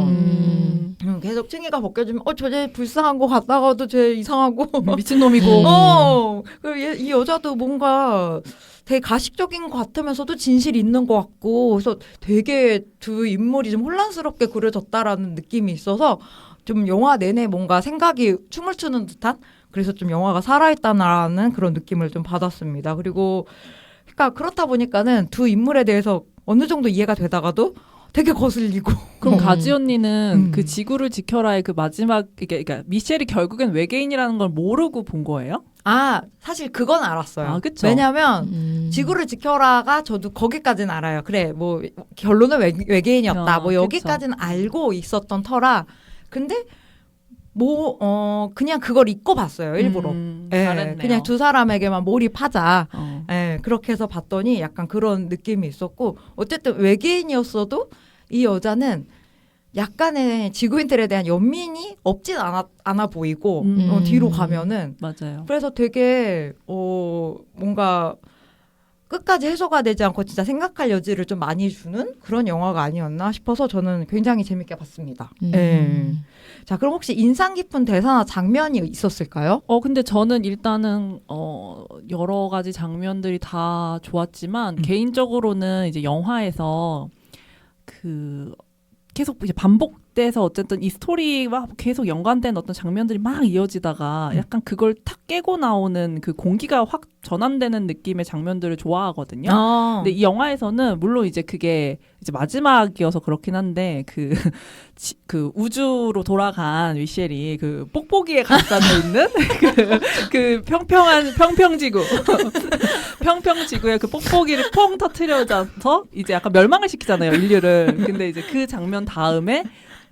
계속 층이가 벗겨지면 쟤 불쌍한 거 같다가도 쟤 이상하고 미친놈이고 이 여자도 뭔가 되게 가식적인 것 같으면서도 진실이 있는 것 같고 그래서 되게 두 인물이 좀 혼란스럽게 그려졌다라는 느낌이 있어서 좀 영화 내내 뭔가 생각이 춤을 추는 듯한 그래서 좀 영화가 살아있다는 그런 느낌을 좀 받았습니다. 그리고 그러니까 그렇다 보니까는 두 인물에 대해서 어느 정도 이해가 되다가도 되게 거슬리고. 그럼 가지 언니는 그 지구를 지켜라의 그 마지막 그러니까 미셸이 결국엔 외계인이라는 걸 모르고 본 거예요? 사실 그건 알았어요. 그쵸? 왜냐면 지구를 지켜라가 저도 거기까지는 알아요. 그래 뭐 결론은 외계인이었다. 뭐 여기까지는 알고 있었던 터라. 근데 그냥 그걸 잊고 봤어요. 일부러. 잘했네요. 그냥 두 사람에게만 몰입하자. 그렇게 해서 봤더니 약간 그런 느낌이 있었고 어쨌든 외계인이었어도 이 여자는 약간의 지구인들에 대한 연민이 없진 않아 보이고 뒤로 가면은 맞아요. 그래서 되게 뭔가 끝까지 해소가 되지 않고 진짜 생각할 여지를 좀 많이 주는 그런 영화가 아니었나 싶어서 저는 굉장히 재밌게 봤습니다. 자, 그럼 혹시 인상 깊은 대사나 장면이 있었을까요? 근데 저는 일단은 여러 가지 장면들이 다 좋았지만 개인적으로는 이제 영화에서 계속 이제 반복돼서 어쨌든 이 스토리와 계속 연관된 어떤 장면들이 막 이어지다가 약간 그걸 탁 깨고 나오는 그 공기가 확 전환되는 느낌의 장면들을 좋아하거든요. 근데 이 영화에서는 물론 이제 그게 이제 마지막이어서 그렇긴 한데 그 우주로 돌아간 미셸이 그 뽁뽁이에 감싸져 있는 그 평평지구 평평지구에 그 뽁뽁이를 퐁 터트려져서 이제 약간 멸망을 시키잖아요, 인류를. 근데 이제 그 장면 다음에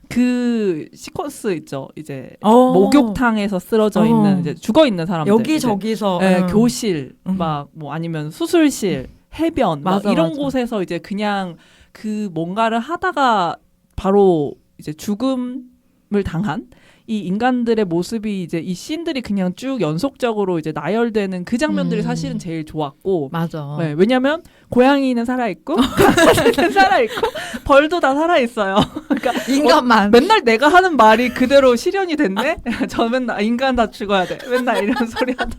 그 시퀀스 있죠. 이제 목욕탕에서 쓰러져 있는 이제 죽어 있는 사람들 여기저기서 교실 막 뭐 아니면 수술실 해변 막 이런 곳에서 이제 그냥 그 뭔가를 하다가 바로 이제 죽음을 당한 이 인간들의 모습이 이제 이 씬들이 그냥 쭉 연속적으로 이제 나열되는 그 장면들이 사실은 제일 좋았고. 맞아. 네, 왜냐면 고양이는 살아있고 강아지는 살아있고 벌도 다 살아있어요. 그러니까 인간만. 맨날 내가 하는 말이 그대로 실현이 됐네? 저 맨날 인간 다 죽어야 돼. 맨날 이런 소리 하다.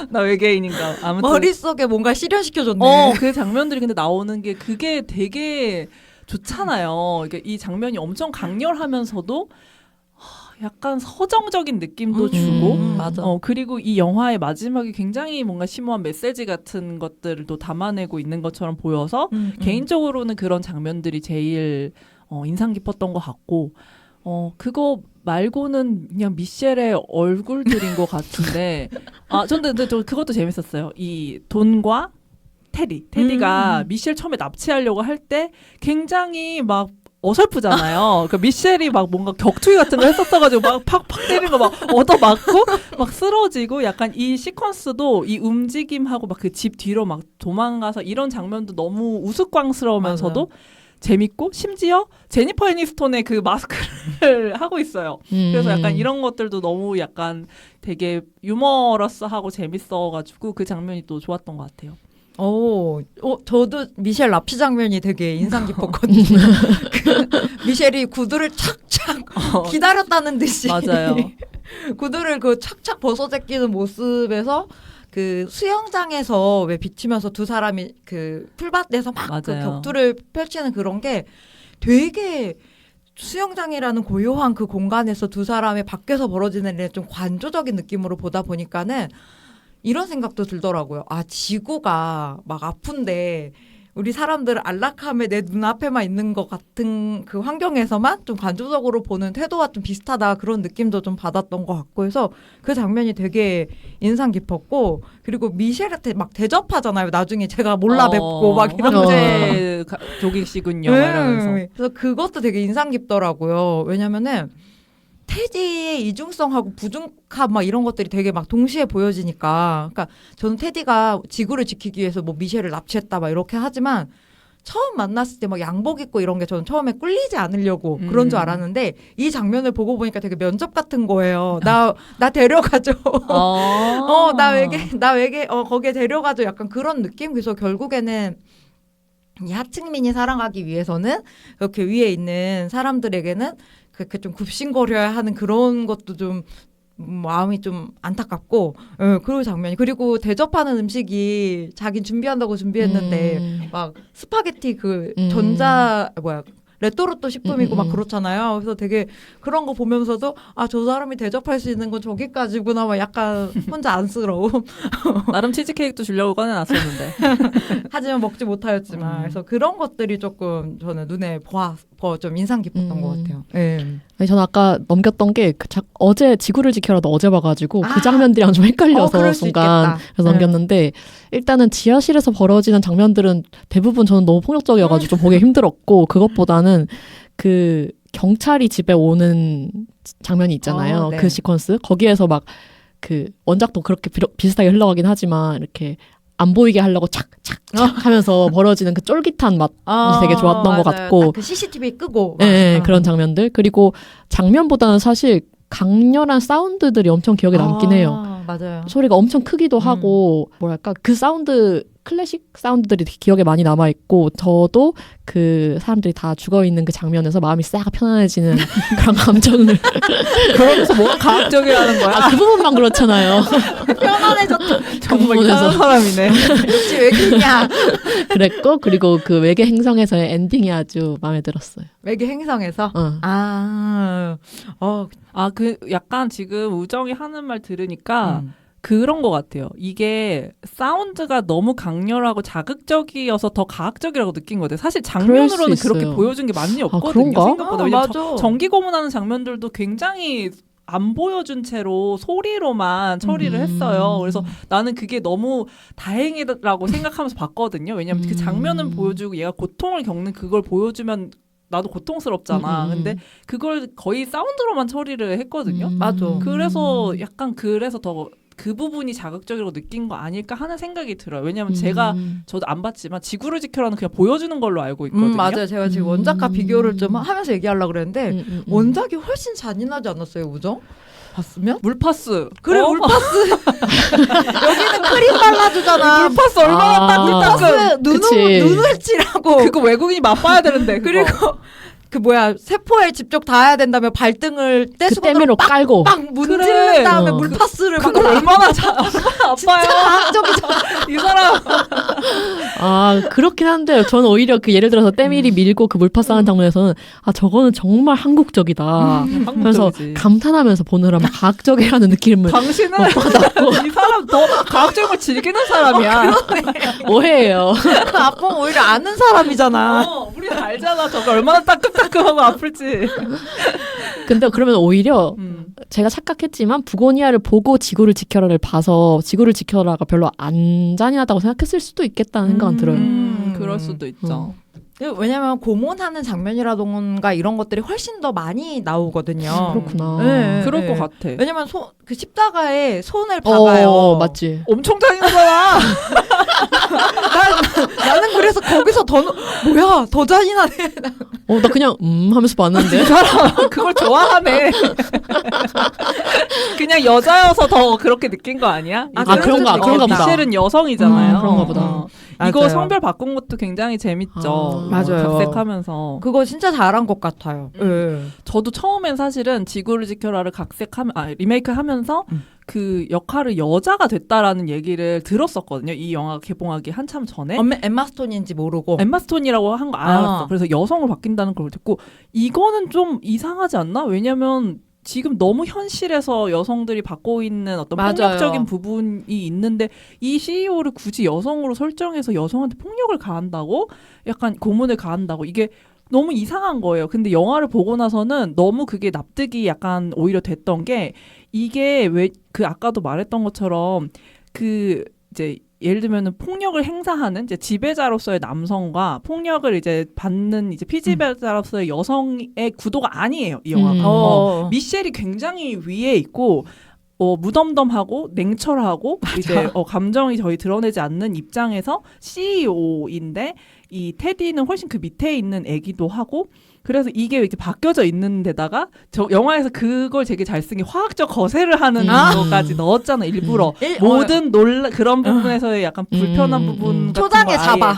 나 외계인인가. 아무튼 머릿속에 뭔가 실현시켜줬네. 그 장면들이 근데 나오는 게 그게 되게 좋잖아요. 그러니까 이 장면이 엄청 강렬하면서도 약간 서정적인 느낌도 주고 맞아. 그리고 이 영화의 마지막에 굉장히 뭔가 심오한 메시지 같은 것들을 또 담아내고 있는 것처럼 보여서 개인적으로는 그런 장면들이 제일 인상 깊었던 것 같고 그거 말고는 그냥 미셸의 얼굴들인 것 같은데 저는 그것도 재밌었어요. 이 돈과 테디가 미셸 처음에 납치하려고 할 때 굉장히 막 어설프잖아요. 그 미셸이 막 뭔가 격투기 같은 거 했었어가지고 막 팍팍 때리는 거 막 얻어맞고 막 쓰러지고 약간 이 시퀀스도 이 움직임하고 막 그 집 뒤로 막 도망가서 이런 장면도 너무 우스꽝스러우면서도 맞아요. 재밌고 심지어 제니퍼 애니스톤의 그 마스크를 하고 있어요. 그래서 약간 이런 것들도 너무 약간 되게 유머러스하고 재밌어가지고 그 장면이 또 좋았던 것 같아요. 저도 미셸 납치 장면이 되게 인상 깊었거든요. 그 미셸이 구두를 착착 기다렸다는 듯이 맞아요. 구두를 그 착착 벗어제끼는 모습에서 그 수영장에서 왜 비치면서 두 사람이 그 풀밭에서 막 그 맞아요. 격투를 펼치는 그런 게 되게 수영장이라는 고요한 그 공간에서 두 사람이 밖에서 벌어지는 일에 좀 관조적인 느낌으로 보다 보니까는 이런 생각도 들더라고요. 아, 지구가 막 아픈데 우리 사람들은 안락함에 내 눈앞에만 있는 것 같은 그 환경에서만 좀 관조적으로 보는 태도와 좀 비슷하다 그런 느낌도 좀 받았던 것 같고 해서 그 장면이 되게 인상 깊었고 그리고 미셸한테 막 대접하잖아요. 나중에 제가 몰라 뵙고 막 이런 황제 조기씨군요. 막 이러면서. 그래서 그것도 되게 인상 깊더라고요. 왜냐면은 테디의 이중성하고 부중함 막 이런 것들이 되게 막 동시에 보여지니까. 그러니까 저는 테디가 지구를 지키기 위해서 뭐 미셸을 납치했다 막 이렇게 하지만 처음 만났을 때 막 양복 입고 이런 게 저는 처음에 꿀리지 않으려고 그런 줄 알았는데 이 장면을 보고 보니까 되게 면접 같은 거예요. 나 데려가줘. 나 외계 거기에 데려가줘. 약간 그런 느낌. 그래서 결국에는 이 하층민이 살아가기 위해서는 그렇게 위에 있는 사람들에게는 그렇게 좀 굽신거려야 하는 그런 것도 좀 마음이 좀 안타깝고 그런 장면이 그리고 대접하는 음식이 자긴 준비한다고 준비했는데 막 스파게티 그 레토르토 식품이고 막 그렇잖아요. 그래서 되게 그런 거 보면서도 아, 저 사람이 대접할 수 있는 건 저기까지구나 막 약간 혼자 안쓰러움. 나름 치즈케이크도 주려고 꺼내놨었는데. 하지만 먹지 못하였지만 그래서 그런 것들이 조금 저는 눈에 좀 인상 깊었던 것 같아요. 네. 아니, 저는 아까 넘겼던 게 어제 지구를 지켜라도 어제 봐가지고 그 장면들이랑 좀 헷갈려서 그럴 수 순간 있겠다. 그래서 넘겼는데 일단은 지하실에서 벌어지는 장면들은 대부분 저는 너무 폭력적이어가지고 좀 보기 힘들었고 그것보다는 그 경찰이 집에 오는 장면이 있잖아요. 네. 그 시퀀스 거기에서 막 그 원작도 그렇게 비슷하게 흘러가긴 하지만 이렇게 안 보이게 하려고 착착착 하면서 벌어지는 그 쫄깃한 맛이 되게 좋았던 맞아요. 것 같고 그 CCTV 끄고 네, 그런 장면들 그리고 장면보다는 사실 강렬한 사운드들이 엄청 기억에 남긴 해요. 맞아요. 소리가 엄청 크기도 하고 뭐랄까 그 사운드 클래식 사운드들이 되게 기억에 많이 남아있고 저도 그 사람들이 다 죽어있는 그 장면에서 마음이 싹 편안해지는 그런 감정을 그러면서 뭐가 과학적이라는 거야? 그 부분만 그렇잖아요. 편안해졌다. 정말 이상한 사람이네. 역시 외계인이야. 그랬고 그리고 그 외계 행성에서의 엔딩이 아주 마음에 들었어요. 외계 행성에서 그 약간 지금 우정이 하는 말 들으니까 그런 것 같아요. 이게 사운드가 너무 강렬하고 자극적이어서 더 과학적이라고 느낀 것 같아요. 사실 장면으로는 그렇게 보여준 게 많이 없거든요. 그런가? 생각보다. 왜냐면 맞아. 전기 고문하는 장면들도 굉장히 안 보여준 채로 소리로만 처리를 했어요. 그래서 나는 그게 너무 다행이라고 생각하면서 봤거든요. 왜냐면 그 장면은 보여주고 얘가 고통을 겪는 그걸 보여주면 나도 고통스럽잖아. 근데 그걸 거의 사운드로만 처리를 했거든요. 맞아. 그래서 약간 그래서 더 그 부분이 자극적이라고 느낀 거 아닐까 하는 생각이 들어요. 왜냐면 저도 안 봤지만 지구를 지켜라는 그냥 보여주는 걸로 알고 있거든요. 맞아요. 제가 지금 원작과 비교를 좀 하면서 얘기하려고 그랬는데 원작이 훨씬 잔인하지 않았어요, 우정? 봤으면? 물파스. 그래, 물파스. 여기는 크림 발라주잖아. 물파스 얼마나 따뜻한 눈을 칠하고. 그거 외국인이 맛봐야 되는데. 그거. 그리고 그 세포에 직접 닿아야 된다면 발등을 떼수건으로 깔고 빡 문지른 다음에 물파스를 그거 얼마나 아파요. 과학적이잖아. 이 사람. 그렇긴 한데 저는 오히려 그 예를 들어서 때밀이 밀고 그 물파스 하는 장면에서는 저거는 정말 한국적이다. 그래서 감탄하면서 보느라 막 과학적이라는 느낌을 당신은 이 사람 더 과학적인 걸 즐기는 사람이야. 오해예요. 그 아픔 오히려 아는 사람이잖아. 우리 알잖아. 저거 얼마나 따끔따끔하고 아플지. 근데 그러면 오히려 제가 착각했지만 부고니아를 보고 지구를 지켜라를 봐서 지구를 지켜라가 별로 안 잔인하다고 생각했을 수도 있겠다는 생각은 들어요. 그럴 수도 있죠. 왜냐면 고문하는 장면이라던가 이런 것들이 훨씬 더 많이 나오거든요. 그렇구나. 네, 그럴 네. 것 같아. 왜냐면 그 십자가에 손을 박아요. 맞지. 엄청 다니는구나. 나는 그래서 거기서 뭐야 더 잔인하네. 나 그냥 하면서 봤는데. 그걸 좋아하네. 그냥 여자여서 더 그렇게 느낀 거 아니야? 그런가 보다. 미셸은 여성이잖아요. 그런가 보다. 이거 맞아요. 성별 바꾼 것도 굉장히 재밌죠. 맞아요. 각색하면서. 그거 진짜 잘한 것 같아요. 저도 처음엔 사실은 지구를 지켜라를 리메이크 하면서 그 역할을 여자가 됐다라는 얘기를 들었었거든요. 이 영화가 개봉하기 한참 전에. 엠마 스톤인지 모르고. 엠마 스톤이라고 한 거 알았어. 아. 그래서 여성으로 바뀐다는 걸 듣고 이거는 좀 이상하지 않나? 왜냐면 지금 너무 현실에서 여성들이 받고 있는 어떤 맞아요. 폭력적인 부분이 있는데 이 CEO를 굳이 여성으로 설정해서 여성한테 폭력을 가한다고? 약간 고문을 가한다고? 이게 너무 이상한 거예요. 근데 영화를 보고 나서는 너무 그게 납득이 약간 오히려 됐던 게 이게 왜 그 아까도 말했던 것처럼 그 이제 예를 들면은 폭력을 행사하는 이제 지배자로서의 남성과 폭력을 이제 받는 이제 피지배자로서의 여성의 구도가 아니에요. 이 영화가. 미셸이 굉장히 위에 있고 무덤덤하고 냉철하고 이제 감정이 저희 드러내지 않는 입장에서 CEO인데 이 테디는 훨씬 그 밑에 있는 애기도 하고 그래서 이게 이렇게 바뀌어져 있는 데다가 저 영화에서 그걸 되게 잘 쓴 게 화학적 거세를 하는 거까지 넣었잖아 일부러 모든 그런 부분에서의 약간 불편한 부분 같은 초장에 거 아예. 잡아.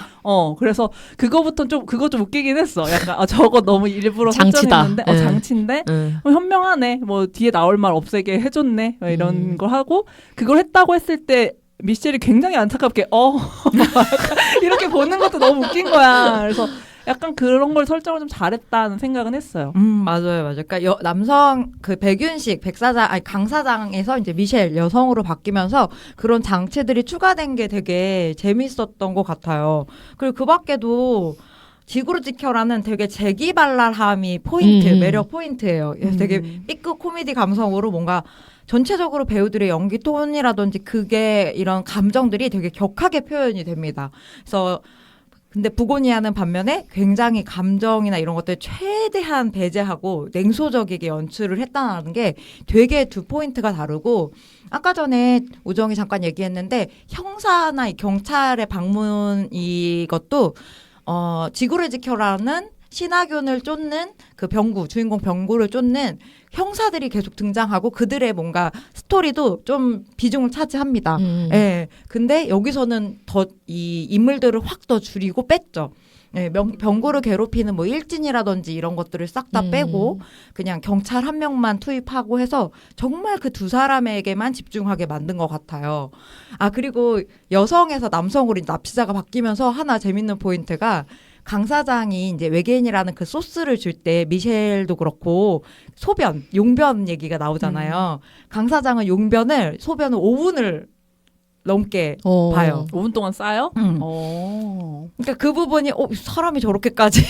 그래서 그거 좀 웃기긴 했어. 약간 저거 너무 일부러 장치다. 설정했는데 장치인데 현명하네. 뭐 뒤에 나올 말 없애게 해줬네. 이런 걸 하고 그걸 했다고 했을 때 미셸이 굉장히 안타깝게 이렇게 보는 것도 너무 웃긴 거야. 그래서 약간 그런 걸 설정을 좀 잘했다는 생각은 했어요. 맞아요. 그러니까 남성 그 백윤식 강사장에서 이제 미셸 여성으로 바뀌면서 그런 장치들이 추가된 게 되게 재밌었던 것 같아요. 그리고 그 밖에도 지구를 지켜라는 되게 재기발랄함이 포인트, 매력 포인트예요. 되게 B급 코미디 감성으로 뭔가 전체적으로 배우들의 연기 톤이라든지 그게 이런 감정들이 되게 격하게 표현이 됩니다. 그래서 근데 부고니아는 반면에 굉장히 감정이나 이런 것들 최대한 배제하고 냉소적이게 연출을 했다는 게 되게 두 포인트가 다르고 아까 전에 우정이 잠깐 얘기했는데 형사나 이 경찰의 방문 이것도 지구를 지켜라는 신하균을 쫓는 그 주인공 병구를 쫓는 형사들이 계속 등장하고 그들의 뭔가 스토리도 좀 비중을 차지합니다. 예. 근데 여기서는 더 이 인물들을 확 더 줄이고 뺐죠. 예, 병구를 괴롭히는 뭐 일진이라든지 이런 것들을 싹 다 빼고 그냥 경찰 한 명만 투입하고 해서 정말 그 두 사람에게만 집중하게 만든 것 같아요. 그리고 여성에서 남성으로 납치자가 바뀌면서 하나 재밌는 포인트가 강 사장이 이제 외계인이라는 그 소스를 줄 때 미셸도 그렇고 용변 얘기가 나오잖아요. 강 사장은 소변을 5분을 넘게 봐요. 5분 동안 싸요? 그러니까 그 부분이 사람이 저렇게까지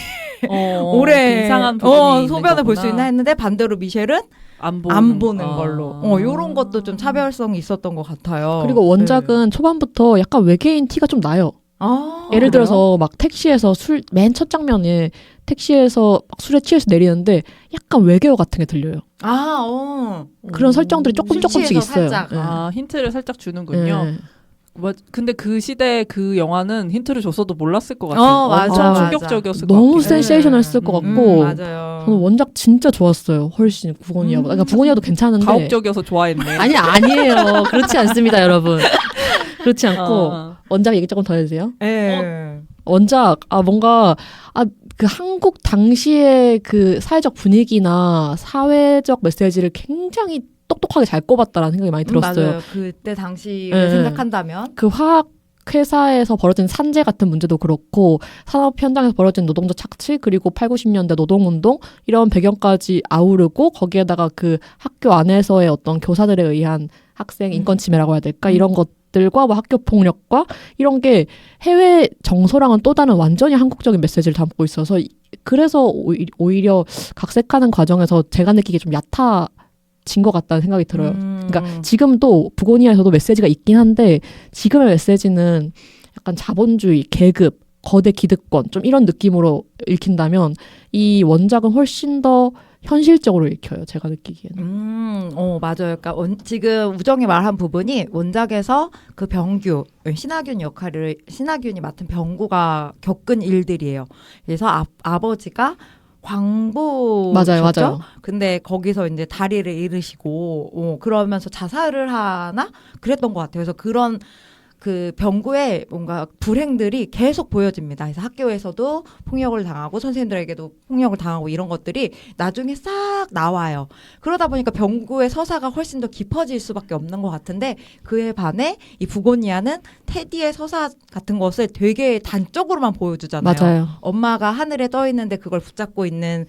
오래 이상한 부분이 소변을 볼 수 있나 했는데 반대로 미셸은 안 보는 걸로. 요런 것도 좀 차별성이 있었던 것 같아요. 그리고 원작은 초반부터 약간 외계인 티가 좀 나요. 예를 들어서 막 택시에서 맨 첫 장면에 택시에서 막 술에 취해서 내리는데 약간 외계어 같은 게 들려요. 그런 설정들이 조금씩 있어요. 힌트를 살짝 주는군요. 근데 그 시대 그 영화는 힌트를 줬어도 몰랐을 것 같아요. 맞아. 충격적이었을 것 같아요. 너무 센세이셔널했을 것 같고 맞아요. 저는 원작 진짜 좋았어요. 훨씬 부고니아보다. 그러니까 부고니아도 괜찮은데 가혹적이어서 좋아했네. 아니에요. 그렇지 않습니다, 여러분. 그렇지 않고 원작 얘기 조금 더 해주세요. 원작 뭔가 그 한국 당시의 그 사회적 분위기나 사회적 메시지를 굉장히 똑똑하게 잘 꼽았다라는 생각이 많이 들었어요. 맞아요. 그때 당시를 생각한다면 그 화학 회사에서 벌어진 산재 같은 문제도 그렇고 산업 현장에서 벌어진 노동자 착취 그리고 8, 90년대 노동운동 이런 배경까지 아우르고 거기에다가 그 학교 안에서의 어떤 교사들에 의한 학생 인권 침해라고 해야 될까 이런 것들과 뭐 학교 폭력과 이런 게 해외 정서랑은 또 다른 완전히 한국적인 메시지를 담고 있어서 그래서 오히려 각색하는 과정에서 제가 느끼기에 좀 얕아진 것 같다는 생각이 들어요. 그러니까 지금도 부고니아에서도 메시지가 있긴 한데 지금의 메시지는 약간 자본주의, 계급 거대 기득권 좀 이런 느낌으로 읽힌다면 이 원작은 훨씬 더 현실적으로 읽혀요. 제가 느끼기에는. 맞아요. 그러니까 지금 우정이 말한 부분이 원작에서 그 병규, 신하균이 맡은 병구가 겪은 일들이에요. 그래서 아버지가 광부셨죠? 맞아요. 근데 거기서 이제 다리를 잃으시고 그러면서 자살을 하나 그랬던 것 같아요. 그래서 그런 그 병구의 뭔가 불행들이 계속 보여집니다. 그래서 학교에서도 폭력을 당하고 선생님들에게도 폭력을 당하고 이런 것들이 나중에 싹 나와요. 그러다 보니까 병구의 서사가 훨씬 더 깊어질 수밖에 없는 것 같은데 그에 반해 이 부고니아는 테디의 서사 같은 것을 되게 단적으로만 보여주잖아요. 맞아요. 엄마가 하늘에 떠 있는데 그걸 붙잡고 있는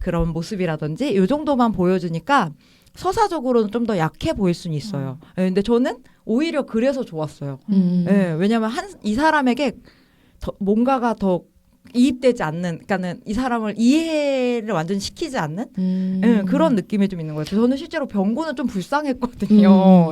그런 모습이라든지 이 정도만 보여주니까 서사적으로는 좀 더 약해 보일 수는 있어요. 근데 저는 오히려 그래서 좋았어요. 왜냐하면 이 사람에게 뭔가가 더 이입되지 않는, 그러니까는 이 사람을 이해를 완전히 시키지 않는 그런 느낌이 좀 있는 거예요. 저는 실제로 병구는 좀 불쌍했거든요.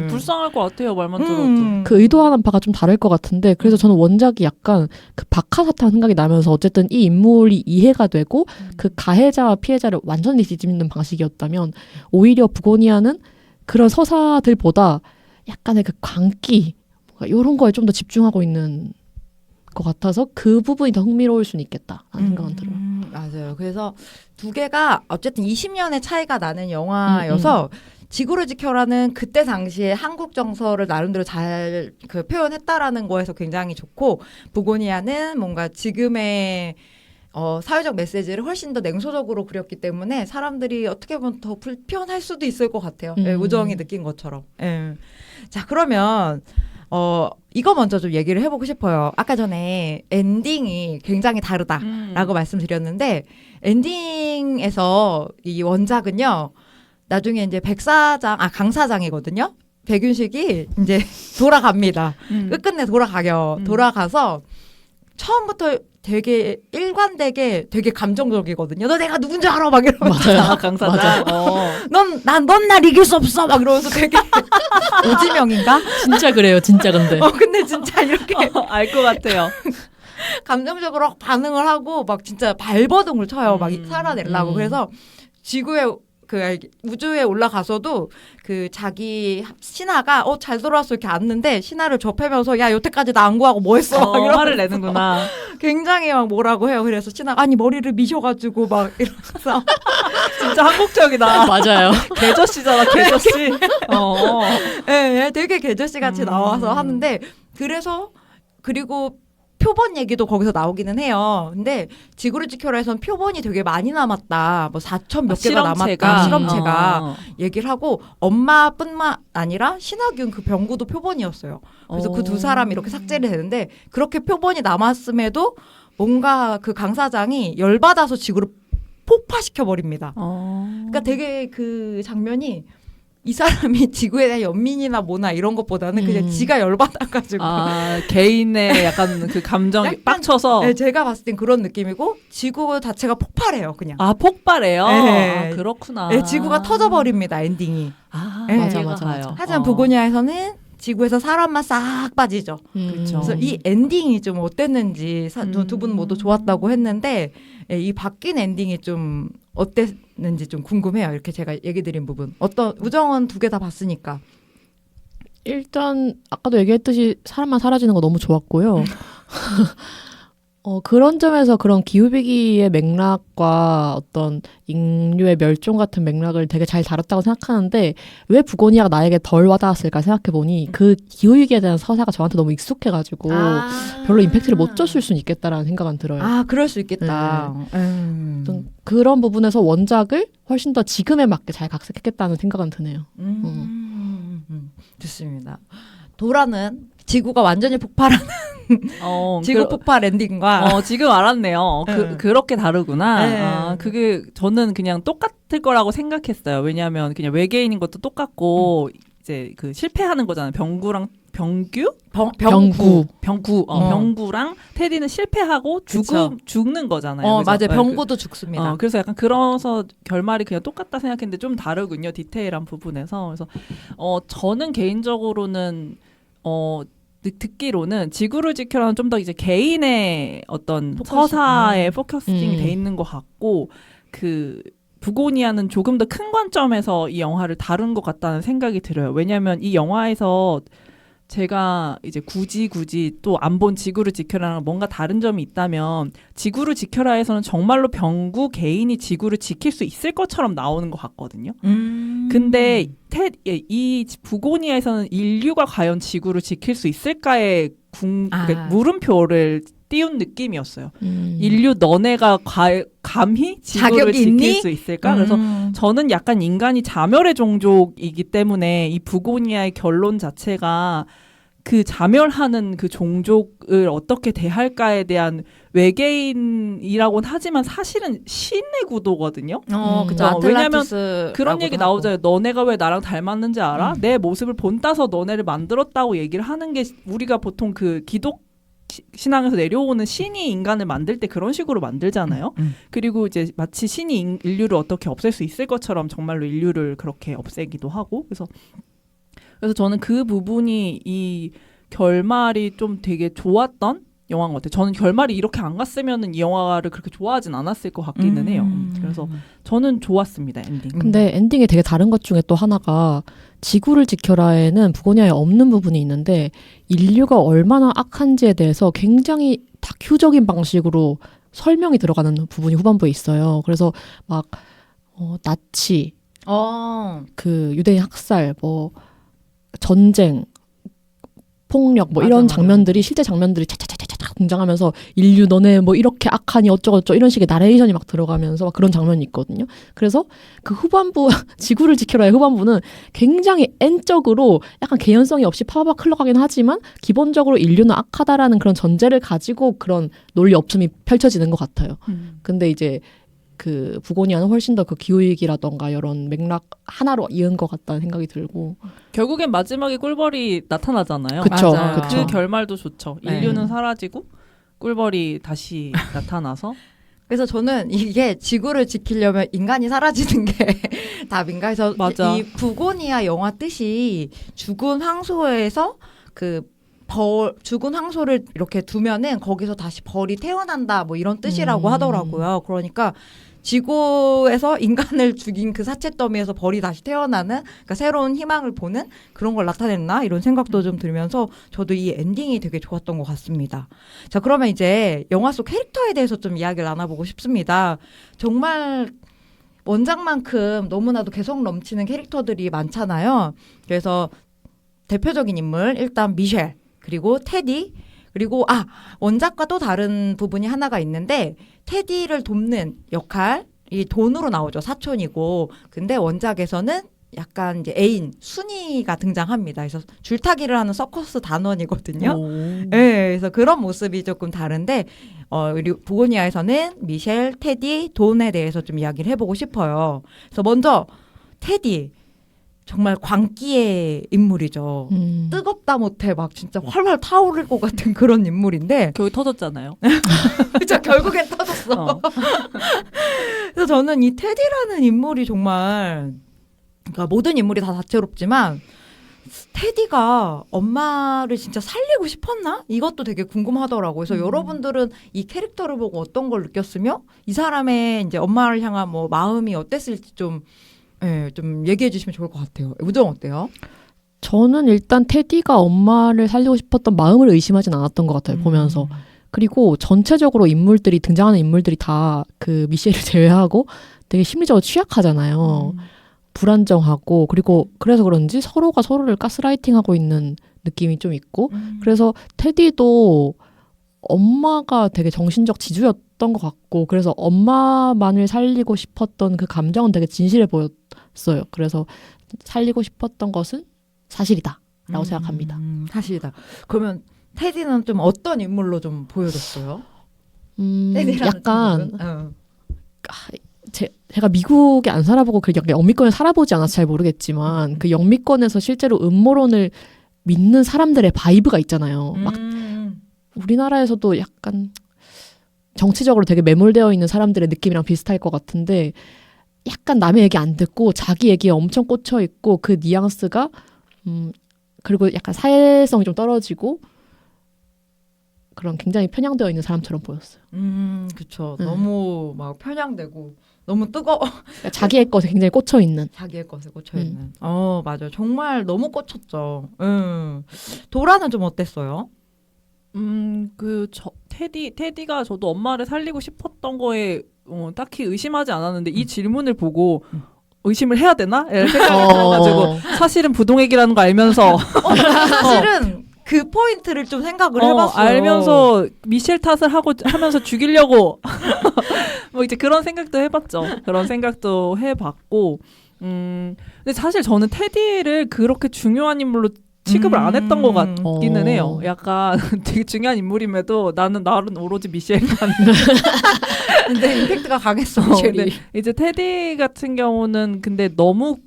불쌍할 것 같아요. 말만 들어도. 그 의도하는 바가 좀 다를 것 같은데 그래서 저는 원작이 약간 그 박하사탕 생각이 나면서 어쨌든 이 인물이 이해가 되고 그 가해자와 피해자를 완전히 뒤집는 방식이었다면 오히려 부고니아는 그런 서사들보다 약간의 그 광기 이런 거에 좀 더 집중하고 있는 것 같아서 그 부분이 더 흥미로울 수는 있겠다라는 생각은 들어요. 맞아요. 그래서 두 개가 어쨌든 20년의 차이가 나는 영화여서 지구를 지켜라는 그때 당시에 한국 정서를 나름대로 잘 그 표현했다라는 거에서 굉장히 좋고 부고니아는 뭔가 지금의 사회적 메시지를 훨씬 더 냉소적으로 그렸기 때문에 사람들이 어떻게 보면 더 불편할 수도 있을 것 같아요. 우정이 느낀 것처럼. 자, 그러면 이거 먼저 좀 얘기를 해보고 싶어요. 아까 전에 엔딩이 굉장히 다르다라고 말씀드렸는데 엔딩에서 이 원작은요. 나중에 이제 강사장이거든요. 백윤식이 이제 돌아갑니다. 끝끝내 돌아가서 처음부터 되게 일관되게 되게 감정적이거든요. 너 내가 누군지 알아? 막 이러면서. 맞아요. 강사장. 넌 날 이길 수 없어. 막 이러면서 되게 오지명인가? 진짜 그래요. 진짜 근데. 근데 진짜 이렇게 알 것 같아요. 감정적으로 반응을 하고 막 진짜 발버둥을 쳐요. 막 살아내려고. 그래서 지구에 그 우주에 올라가서도 그 자기 신하가 잘 돌아왔어 이렇게 앉는데 신하를 접해면서 야 여태까지 나 안 구하고 뭐 했어? 막 이러면서 화를 내는구나. 굉장히 막 뭐라고 해요. 그래서 신하가 아니 머리를 미셔가지고 막 이러면서 진짜 한국적이다. 맞아요. 개저씨잖아, 개저씨. 네, 되게 개저씨 같이 나와서 하는데 그리고 표본 얘기도 거기서 나오기는 해요. 근데 지구를 지켜라에서는 표본이 되게 많이 남았다. 뭐 4천 몇 개가 남았다. 실험체가 얘기를 하고 엄마뿐만 아니라 신하균 그 병구도 표본이었어요. 그래서 그 두 사람이 이렇게 삭제를 되는데 그렇게 표본이 남았음에도 뭔가 그 강사장이 열받아서 지구를 폭파시켜 버립니다. 그러니까 되게 그 장면이 이 사람이 지구에 대한 연민이나 뭐나 이런 것보다는 그냥 지가 열받아가지고 개인의 약간 그 감정이 빡쳐서 네, 제가 봤을 땐 그런 느낌이고 지구 자체가 폭발해요 그냥. 폭발해요? 네. 그렇구나. 네, 지구가 터져버립니다 엔딩이. 네. 맞아. 하지만 부고니아에서는 지구에서 사람만 싹 빠지죠. 그렇죠. 그래서 이 엔딩이 좀 어땠는지 두 분 모두 좋았다고 했는데 이 바뀐 엔딩이 좀 어땠는지 좀 궁금해요. 이렇게 제가 얘기 드린 부분. 우정은 두 개 다 봤으니까. 일단 아까도 얘기했듯이 사람만 사라지는 거 너무 좋았고요. 그런 점에서 그런 기후위기의 맥락과 어떤 인류의 멸종 같은 맥락을 되게 잘 다뤘다고 생각하는데 왜 부고니아가 나에게 덜 와닿았을까 생각해보니 그 기후위기에 대한 서사가 저한테 너무 익숙해가지고 별로 임팩트를 못 줬을 수는 있겠다라는 생각은 들어요. 그럴 수 있겠다. 그런 부분에서 원작을 훨씬 더 지금에 맞게 잘 각색했겠다는 생각은 드네요. 좋습니다. 도라는 지구가 완전히 폭발하는 지구 폭발 엔딩과 지금 알았네요. 그렇게 다르구나. 네. 그게 저는 그냥 똑같을 거라고 생각했어요. 왜냐하면 그냥 외계인인 것도 똑같고 이제 그 실패하는 거잖아요. 병구랑 병구랑 테디는 실패하고 죽는 거잖아요. 그죠? 맞아요. 병구도 죽습니다. 그래서 약간 그래서 결말이 그냥 똑같다 생각했는데 좀 다르군요. 디테일한 부분에서. 그래서 저는 개인적으로는 듣기로는 지구를 지켜라는 좀 더 이제 개인의 어떤 포커싱. 서사에 포커싱이 음. 돼 있는 것 같고 그 부고니아는 조금 더 큰 관점에서 이 영화를 다룬 것 같다는 생각이 들어요. 왜냐하면 이 영화에서 제가 이제 굳이 또 안 본 지구를 지켜라랑 뭔가 다른 점이 있다면 지구를 지켜라에서는 정말로 병구 개인이 지구를 지킬 수 있을 것처럼 나오는 것 같거든요. 근데 이 부고니아에서는 인류가 과연 지구를 지킬 수 있을까의 그러니까 물음표를 띄운 느낌이었어요. 인류 너네가 감히 지구를 자격이 지킬 있니? 수 있을까? 그래서 저는 약간 인간이 자멸의 종족이기 때문에 이 부고니아의 결론 자체가 그 자멸하는 그 종족을 어떻게 대할까에 대한 외계인이라고는 하지만 사실은 신의 구도거든요. 그죠. 왜냐면 아틀란티스라고도 그런 얘기 하고. 나오잖아요. 너네가 왜 나랑 닮았는지 알아? 내 모습을 본따서 너네를 만들었다고 얘기를 하는 게 우리가 보통 그 기독 신앙에서 내려오는 신이 인간을 만들 때 그런 식으로 만들잖아요. 그리고 이제 마치 신이 인류를 어떻게 없앨 수 있을 것처럼 정말로 인류를 그렇게 없애기도 하고 그래서 저는 그 부분이 이 결말이 좀 되게 좋았던 영화인 것 같아요. 저는 결말이 이렇게 안 갔으면 이 영화를 그렇게 좋아하진 않았을 것 같기는 해요. 그래서 저는 좋았습니다, 엔딩. 근데 엔딩이 되게 다른 것 중에 또 하나가 지구를 지켜라에는 부고니아에 없는 부분이 있는데 인류가 얼마나 악한지에 대해서 굉장히 다큐적인 방식으로 설명이 들어가는 부분이 후반부에 있어요. 그래서 막 나치, 그 유대인 학살, 뭐 전쟁, 폭력 뭐 맞아, 이런 맞아. 장면들이 실제 장면들이 차차차차차 등장하면서 인류 너네 뭐 이렇게 악하니 어쩌고저쩌고 이런 식의 나레이션이 막 들어가면서 막 그런 장면이 있거든요. 그래서 그 후반부 지구를 지켜라의 후반부는 굉장히 N적으로 약간 개연성이 없이 파바박 흘러가긴 하지만 기본적으로 인류는 악하다라는 그런 전제를 가지고 그런 논리 업춤이 펼쳐지는 것 같아요. 근데 이제 그 부고니아는 훨씬 더 그 기후위기라던가 이런 맥락 하나로 이은 것 같다는 생각이 들고 결국엔 마지막에 꿀벌이 나타나잖아요. 그쵸, 맞아요. 그쵸. 그 결말도 좋죠. 네. 인류는 사라지고 꿀벌이 다시 나타나서 그래서 저는 이게 지구를 지키려면 인간이 사라지는 게 답인가 해서 맞아. 이 부고니아 영화 뜻이 죽은 황소에서 죽은 황소를 이렇게 두면은 거기서 다시 벌이 태어난다 뭐 이런 뜻이라고 하더라고요. 그러니까 지구에서 인간을 죽인 그 사체 더미에서 벌이 다시 태어나는 그러니까 새로운 희망을 보는 그런 걸 나타냈나 이런 생각도 좀 들면서 저도 이 엔딩이 되게 좋았던 것 같습니다. 자, 그러면 이제 영화 속 캐릭터에 대해서 좀 이야기를 나눠보고 싶습니다. 정말 원작만큼 너무나도 개성 넘치는 캐릭터들이 많잖아요. 그래서 대표적인 인물 일단 미셸 그리고 테디 그리고 원작과 또 다른 부분이 하나가 있는데 테디를 돕는 역할이 돈으로 나오죠. 사촌이고. 근데 원작에서는 약간 이제 애인 순이가 등장합니다. 그래서 줄타기를 하는 서커스 단원이거든요. 네, 그래서 그런 모습이 조금 다른데 우리 부고니아에서는 미셸, 테디, 돈에 대해서 좀 이야기를 해보고 싶어요. 그래서 먼저 테디 정말 광기의 인물이죠. 뜨겁다 못해 막 진짜 활활 타오를 것 같은 그런 인물인데 겨우 터졌잖아요. 진짜 결국엔 터졌어. 그래서 저는 이 테디라는 인물이 정말 그러니까 모든 인물이 다 다채롭지만 테디가 엄마를 진짜 살리고 싶었나? 이것도 되게 궁금하더라고요. 그래서 여러분들은 이 캐릭터를 보고 어떤 걸 느꼈으며 이 사람의 이제 엄마를 향한 뭐 마음이 어땠을지 좀 얘기해 주시면 좋을 것 같아요. 우정 어때요? 저는 일단 테디가 엄마를 살리고 싶었던 마음을 의심하진 않았던 것 같아요. 보면서. 그리고 전체적으로 등장하는 인물들이 다 그 미셸을 제외하고 되게 심리적으로 취약하잖아요. 불안정하고 그리고 그래서 그런지 서로가 서로를 가스라이팅하고 있는 느낌이 좀 있고 그래서 테디도 엄마가 되게 정신적 지주였던 것 같고 그래서 엄마만을 살리고 싶었던 그 감정은 되게 진실해 보였어요. 그래서 살리고 싶었던 것은 사실이다라고 생각합니다. 사실이다. 그러면 테디는 좀 어떤 인물로 좀 보여줬어요? 약간 제가 미국에 안 살아보고 그 영미권에 살아보지 않아서 잘 모르겠지만 그 영미권에서 실제로 음모론을 믿는 사람들의 바이브가 있잖아요. 막 우리나라에서도 약간 정치적으로 되게 매몰되어 있는 사람들의 느낌이랑 비슷할 것 같은데 약간 남의 얘기 안 듣고 자기 얘기에 엄청 꽂혀 있고 그 뉘앙스가 그리고 약간 사회성이 좀 떨어지고 그런 굉장히 편향되어 있는 사람처럼 보였어요. 그쵸. 네. 너무 막 편향되고 너무 뜨거워. 그러니까 자기의 것에 굉장히 꽂혀 있는. 자기의 것에 꽂혀 있는. 맞아요. 정말 너무 꽂혔죠. 도라는 좀 어땠어요? 테디가 저도 엄마를 살리고 싶었던 거에 딱히 의심하지 않았는데 이 질문을 보고 의심을 해야 되나? 이런 생각이 들어가지고 사실은 부동액이라는 거 알면서 사실은 그 포인트를 좀 생각을 해봤어요. 알면서 미셸 탓을 하면서 죽이려고 뭐 이제 그런 생각도 해봤죠. 그런 생각도 해봤고, 근데 사실 저는 테디를 그렇게 중요한 인물로 취급을 안 했던 것 같기는 해요. 약간 되게 중요한 인물임에도 나는 오로지 미셸만. 근데 임팩트가 강했어. 근데 이제 테디 같은 경우는 근데 너무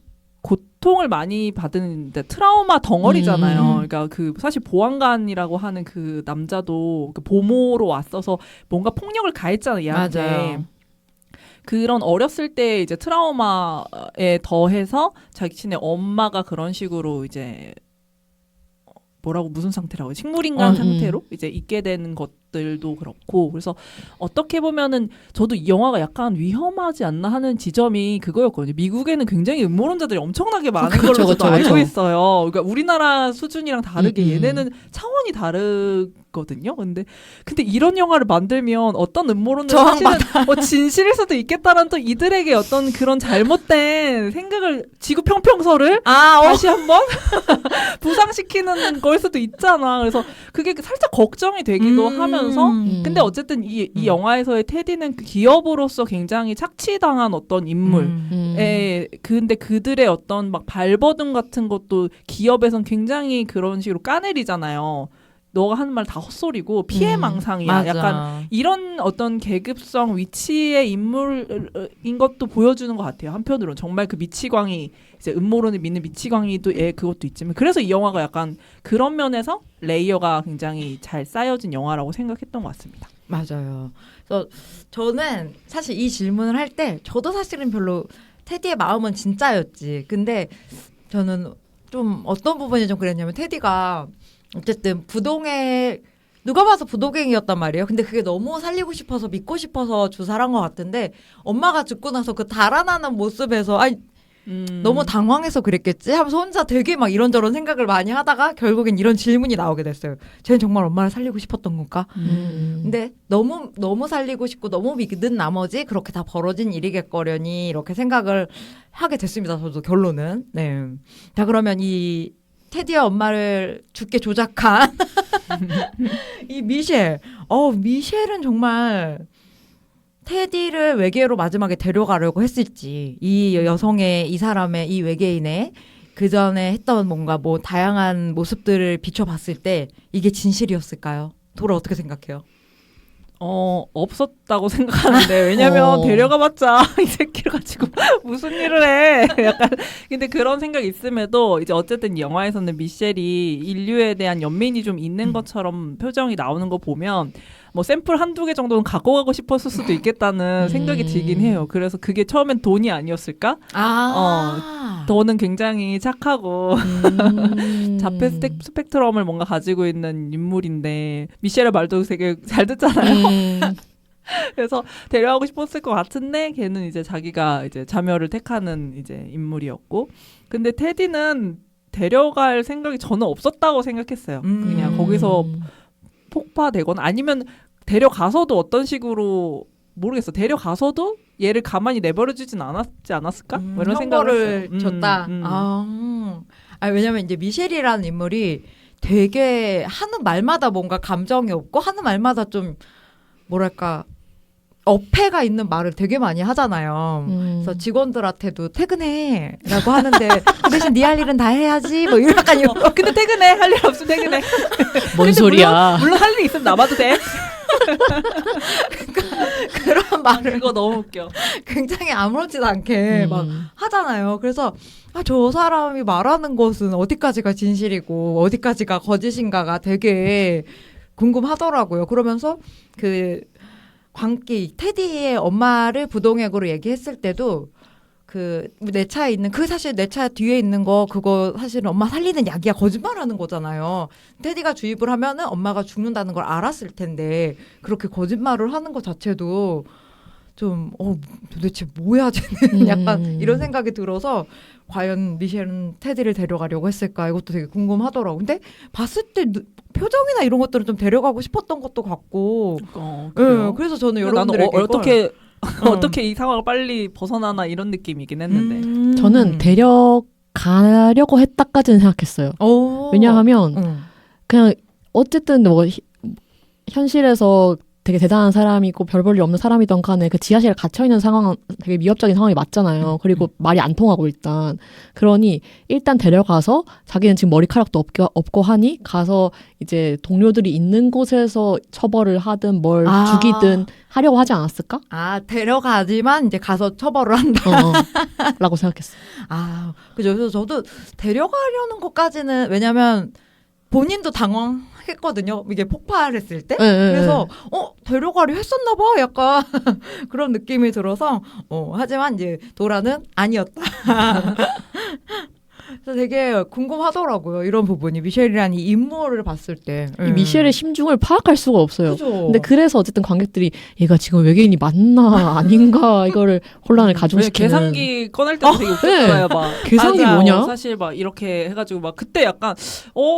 고통을 많이 받은 트라우마 덩어리잖아요. 그러니까 그 사실 보안관이라고 하는 그 남자도 그 보모로 왔어서 뭔가 폭력을 가했잖아요. 얘한테. 맞아요. 그런 어렸을 때 이제 트라우마에 더해서 자신의 엄마가 그런 식으로 이제 무슨 상태라고 식물인간 상태로 이제 있게 되는 것들도 그렇고 그래서 어떻게 보면은 저도 이 영화가 약간 위험하지 않나 하는 지점이 그거였거든요. 미국에는 굉장히 음모론자들이 엄청나게 많은 걸로 저도 알고 있어요. 그러니까 우리나라 수준이랑 다르게 얘네는 차원이 다르거든요. 근데 이런 영화를 만들면 어떤 음모론은 사실은 진실일 수도 있겠다라는 또 이들에게 어떤 그런 잘못된 생각을 지구평평설을 다시 한번 부상시키는 걸 수도 있잖아. 그래서 그게 살짝 걱정이 되기도 하면서 근데 어쨌든 이 영화에서의 테디는 기업으로서 굉장히 착취당한 어떤 인물 근데 그들의 어떤 막 발버둥 같은 것도 기업에선 굉장히 그런 식으로 까내리잖아요. 너가 하는 말 다 헛소리고 피해망상이야. 맞아. 약간 이런 어떤 계급성 위치의 인물인 것도 보여주는 것 같아요. 한편으로는 정말 그 미치광이 이제 음모론을 믿는 미치광이도 그것도 있지만 그래서 이 영화가 약간 그런 면에서 레이어가 굉장히 잘 쌓여진 영화라고 생각했던 것 같습니다. 맞아요. 그래서 저는 사실 이 질문을 할 때 저도 사실은 별로 테디의 마음은 진짜였지. 근데 저는 좀 어떤 부분이 좀 그랬냐면 테디가 어쨌든 누가 봐서 부동행이었단 말이에요. 근데 그게 너무 살리고 싶어서 믿고 싶어서 주사한 것 같은데 엄마가 죽고 나서 그 달아나는 모습에서 너무 당황해서 그랬겠지 하면서 혼자 되게 막 이런저런 생각을 많이 하다가 결국엔 이런 질문이 나오게 됐어요. 쟤는 정말 엄마를 살리고 싶었던 건가? 근데 너무 살리고 싶고 너무 믿는 나머지 그렇게 다 벌어진 일이겠거려니 이렇게 생각을 하게 됐습니다. 저도 결론은. 네. 자 그러면 이 테디의 엄마를 죽게 조작한 이 미셸. 미셸은 정말 테디를 외계로 마지막에 데려가려고 했을지 이 여성의 이 사람의 이 외계인의 그 전에 했던 뭔가 뭐 다양한 모습들을 비춰봤을 때 이게 진실이었을까요? 도라 어떻게 생각해요? 없었다고 생각하는데 왜냐면 데려가봤자 이 새끼를 가지고 무슨 일을 해 약간 근데 그런 생각이 있음에도 이제 어쨌든 영화에서는 미셸이 인류에 대한 연민이 좀 있는 것처럼 표정이 나오는 거 보면 뭐 샘플 한두 개 정도는 갖고 가고 싶었을 수도 있겠다는 생각이 들긴 해요. 그래서 그게 처음엔 돈이 아니었을까? 돈은 굉장히 착하고 자폐 스펙트럼을 뭔가 가지고 있는 인물인데 미셸의 말도 되게 잘 듣잖아요. 그래서 데려가고 싶었을 것 같은데 걔는 이제 자기가 이제 자멸을 택하는 이제 인물이었고 근데 테디는 데려갈 생각이 저는 없었다고 생각했어요. 그냥 거기서 폭파되거나 아니면 데려가서도 어떤 식으로 모르겠어. 데려가서도 얘를 가만히 내버려주진 않았지 않았을까? 뭐 이런 생각을 했어요. 줬다. 왜냐면 이제 미셸이라는 인물이 되게 하는 말마다 뭔가 감정이 없고 하는 말마다 좀 뭐랄까 어폐가 있는 말을 되게 많이 하잖아요. 그래서 직원들한테도 퇴근해라고 하는데 그 대신 네 할 일은 다 해야지. 뭐 약간 근데 퇴근해 할 일 없으면 퇴근해. 뭔 소리야? 물론 할 일 있으면 남아도 돼. 그런 말을 그거 너무 웃겨. 굉장히 아무렇지도 않게 막 하잖아요. 그래서 저 사람이 말하는 것은 어디까지가 진실이고 어디까지가 거짓인가가 되게 궁금하더라고요. 그러면서 그 광기 테디의 엄마를 부동액으로 얘기했을 때도 그 내 차에 있는 그 사실 내 차 뒤에 있는 거 그거 사실은 엄마 살리는 약이야 거짓말하는 거잖아요. 테디가 주입을 하면은 엄마가 죽는다는 걸 알았을 텐데 그렇게 거짓말을 하는 것 자체도 좀 도대체 뭐야 쟤는 약간 이런 생각이 들어서 과연 미셸은 테디를 데려가려고 했을까 이것도 되게 궁금하더라고. 근데 봤을 때 표정이나 이런 것들은 좀 데려가고 싶었던 것도 같고. 그래요? 그래서 저는 나는 여러분들에게 어떻게 어떻게 이 상황을 빨리 벗어나나 이런 느낌이긴 했는데. 저는 데려가려고 했다까지는 생각했어요. 왜냐하면 그냥 어쨌든 뭐 현실에서 되게 대단한 사람이고 별 볼일 없는 사람이던 간에 그 지하실에 갇혀있는 상황은 되게 위협적인 상황이 맞잖아요. 그리고 말이 안 통하고 그러니 일단 데려가서 자기는 지금 머리카락도 없고 하니 가서 이제 동료들이 있는 곳에서 처벌을 하든 뭘 죽이든 하려고 하지 않았을까? 데려가지만 이제 가서 처벌을 한다. 라고 생각했어요. 그죠. 그래서 저도 데려가려는 것까지는 왜냐면 본인도 당황했거든요. 이게 폭발했을 때. 그래서 데려가려 했었나 봐. 약간 그런 느낌이 들어서 하지만 이제 도라는 아니었다. 그래서 되게 궁금하더라고요. 이런 부분이 미셸이라는 이 인물을 봤을 때 이 미셸의 심중을 파악할 수가 없어요. 그죠. 근데 그래서 어쨌든 관객들이 얘가 지금 외계인이 맞나 아닌가 이거를 혼란을 가중시키는. 계산기 꺼낼 때도 되게 웃겼잖아요. 막 계산기 뭐냐? 사실 막 이렇게 해가지고 막 그때 약간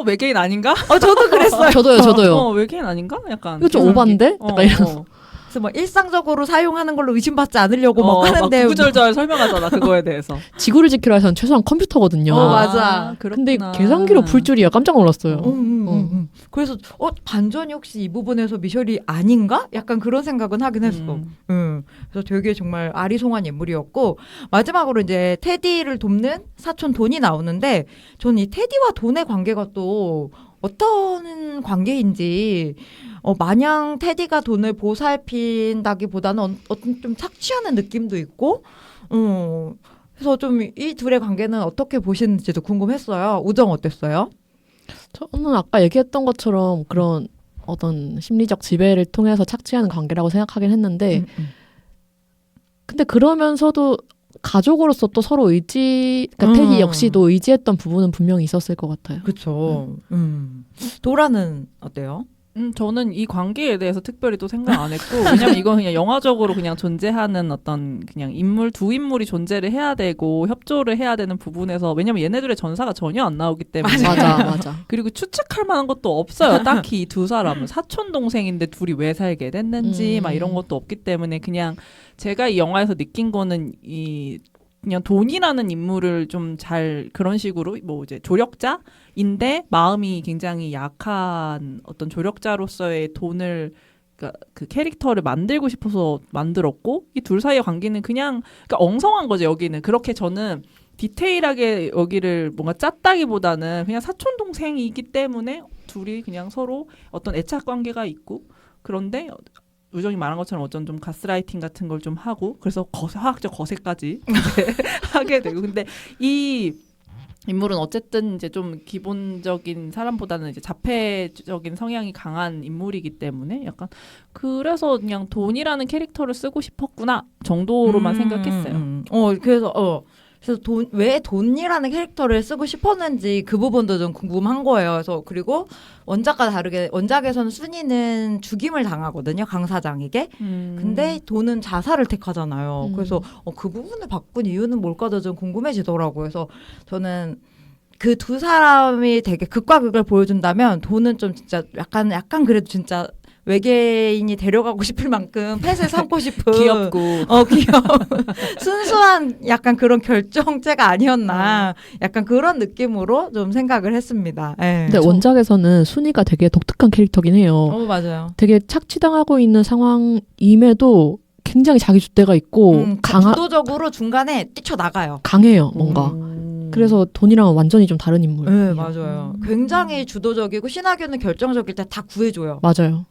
외계인 아닌가? 저도 그랬어요. 저도요. 외계인 아닌가? 약간 이거 좀 오반데? 약간 이런. 그래서 막 일상적으로 사용하는 걸로 의심받지 않으려고 막 하는데 구구절절 설명하잖아 그거에 대해서. 지구를 지키려 해서는 최소한 컴퓨터거든요. 맞아. 근데 계산기로 풀 줄이야 깜짝 놀랐어요. 그래서 반전이 혹시 이 부분에서 미셸이 아닌가? 약간 그런 생각은 하긴 했어. 그래서 되게 정말 아리송한 인물이었고 마지막으로 이제 테디를 돕는 사촌 돈이 나오는데 저는 이 테디와 돈의 관계가 또 어떤 관계인지 마냥 테디가 돈을 보살핀다기보다는 어떤 좀 착취하는 느낌도 있고 그래서 좀 이 둘의 관계는 어떻게 보시는지도 궁금했어요. 우정 어땠어요? 저는 아까 얘기했던 것처럼 그런 어떤 심리적 지배를 통해서 착취하는 관계라고 생각하긴 했는데 근데 그러면서도 가족으로서 또 서로 그러니까 테디 역시도 의지했던 부분은 분명히 있었을 것 같아요. 그렇죠. 도라는 어때요? 저는 이 관계에 대해서 특별히 또 생각 안 했고 왜냐면 이건 그냥 영화적으로 그냥 존재하는 어떤 그냥 두 인물이 존재를 해야 되고 협조를 해야 되는 부분에서 왜냐면 얘네들의 전사가 전혀 안 나오기 때문에 맞아. 그리고 추측할 만한 것도 없어요. 딱히 이 두 사람은 사촌 동생인데 둘이 왜 살게 됐는지 막 이런 것도 없기 때문에 그냥 제가 이 영화에서 느낀 거는 그냥 돈이라는 인물을 좀 잘 그런 식으로 뭐 이제 조력자인데 마음이 굉장히 약한 어떤 조력자로서의 돈을 그러니까 그 캐릭터를 만들고 싶어서 만들었고 이 둘 사이의 관계는 그냥 그러니까 엉성한 거죠. 여기는 그렇게 저는 디테일하게 여기를 뭔가 짰다기보다는 그냥 사촌 동생이기 때문에 둘이 그냥 서로 어떤 애착 관계가 있고 그런데 우정이 말한 것처럼 어쩐 좀 가스라이팅 같은 걸 좀 하고 그래서 화학적 거세까지 하게 되고 근데 이 인물은 어쨌든 이제 좀 기본적인 사람보다는 이제 자폐적인 성향이 강한 인물이기 때문에 약간 그래서 그냥 돈이라는 캐릭터를 쓰고 싶었구나 정도로만 생각했어요. 그래서 왜 돈이라는 캐릭터를 쓰고 싶었는지 그 부분도 좀 궁금한 거예요. 그래서 그리고 원작과 다르게 원작에서는 순이는 죽임을 당하거든요. 강 사장에게. 근데 돈은 자살을 택하잖아요. 그래서 그 부분을 바꾼 이유는 뭘까도 좀 궁금해지더라고요. 그래서 저는 그 두 사람이 되게 극과 극을 보여준다면 돈은 좀 진짜 약간 그래도 진짜 외계인이 데려가고 싶을 만큼 펫을 삼고 싶은 귀엽고 순수한 약간 그런 결정체가 아니었나 약간 그런 느낌으로 좀 생각을 했습니다. 근데 원작에서는 순이가 되게 독특한 캐릭터긴 해요. 맞아요. 되게 착취당하고 있는 상황임에도 굉장히 자기 줏대가 있고 주도적으로 중간에 뛰쳐나가요. 강해요 뭔가. 그래서 돈이랑은 완전히 좀 다른 인물. 네, 맞아요. 굉장히 주도적이고 신하균은 결정적일 때 다 구해줘요. 맞아요.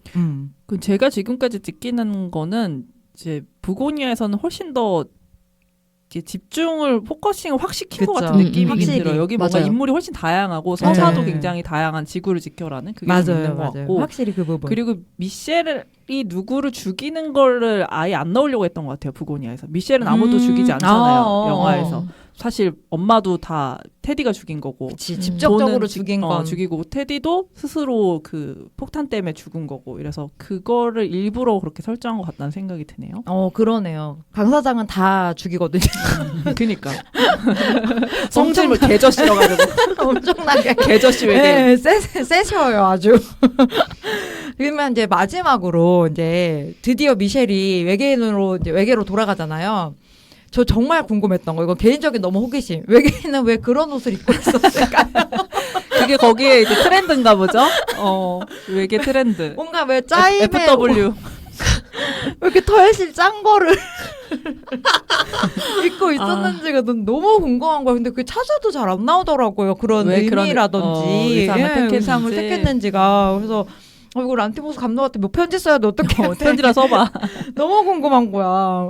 그 제가 지금까지 느끼는 거는 이제 부고니아에서는 훨씬 더 이제 집중을 포커싱을 확 시킨 것 같은 느낌이 들어요. 여기 뭔가 맞아요. 인물이 훨씬 다양하고 서사도 굉장히 다양한 지구를 지켜라는 그게 좀 있는 것 같고 확실히 그 부분. 그리고 미셸을 누구를 죽이는 거를 아예 안 넣으려고 했던 것 같아요. 부고니아에서. 미셸은 아무도 죽이지 않잖아요. 영화에서. 사실 엄마도 다 테디가 죽인 거고. 그치, 직접적으로 저는 죽인 건. 죽이고 테디도 스스로 그 폭탄 때문에 죽은 거고. 이래서 그거를 일부러 그렇게 설정한 것 같다는 생각이 드네요. 그러네요. 강 사장은 다 죽이거든요. 그니까. 성질을 개저 씌워가지고. 엄청나게. 개저씨 외계. 네, 세셔요, 아주. 그러면 이제 마지막으로 이제 드디어 미셸이 외계인으로 이제 외계로 돌아가잖아요. 저 정말 궁금했던 거, 이거 개인적인 너무 호기심. 외계인은 왜 그런 옷을 입고 있었을까요? 그게 거기에 이제 트렌드인가 보죠? 외계 트렌드. 뭔가 왜 짜임에 FW. 왜 이렇게 털실 짠 거를 입고 있었는지가 너무 궁금한 거야. 근데 그게 찾아도 잘 안 나오더라고요. 그런 왜 그런, 의미라든지 의상을 택했는지가. 그래서 이거 란티모스 감독한테 뭐 편지 써야 돼 어떻게 편지라 써봐. 너무 궁금한 거야.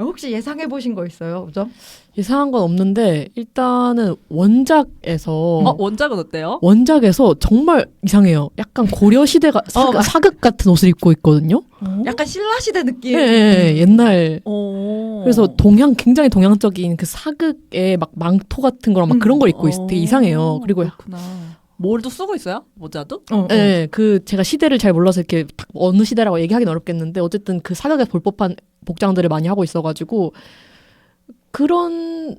혹시 예상해 보신 거 있어요, 그죠? 예상한 건 없는데 일단은 원작에서 원작은 어때요? 원작에서 정말 이상해요. 약간 고려 시대가 사극 같은 옷을 입고 있거든요. 약간 신라 시대 느낌. 네, 옛날. 그래서 굉장히 동양적인 그 사극의 막 망토 같은 거랑 막 그런 걸 입고 있어. 되게 이상해요. 그리고 그렇구나. 뭘도 쓰고 있어요? 모자도? 네, 제가 시대를 잘 몰라서 이렇게 어느 시대라고 얘기하기는 어렵겠는데 어쨌든 그 사극에 볼 법한 복장들을 많이 하고 있어가지고 그런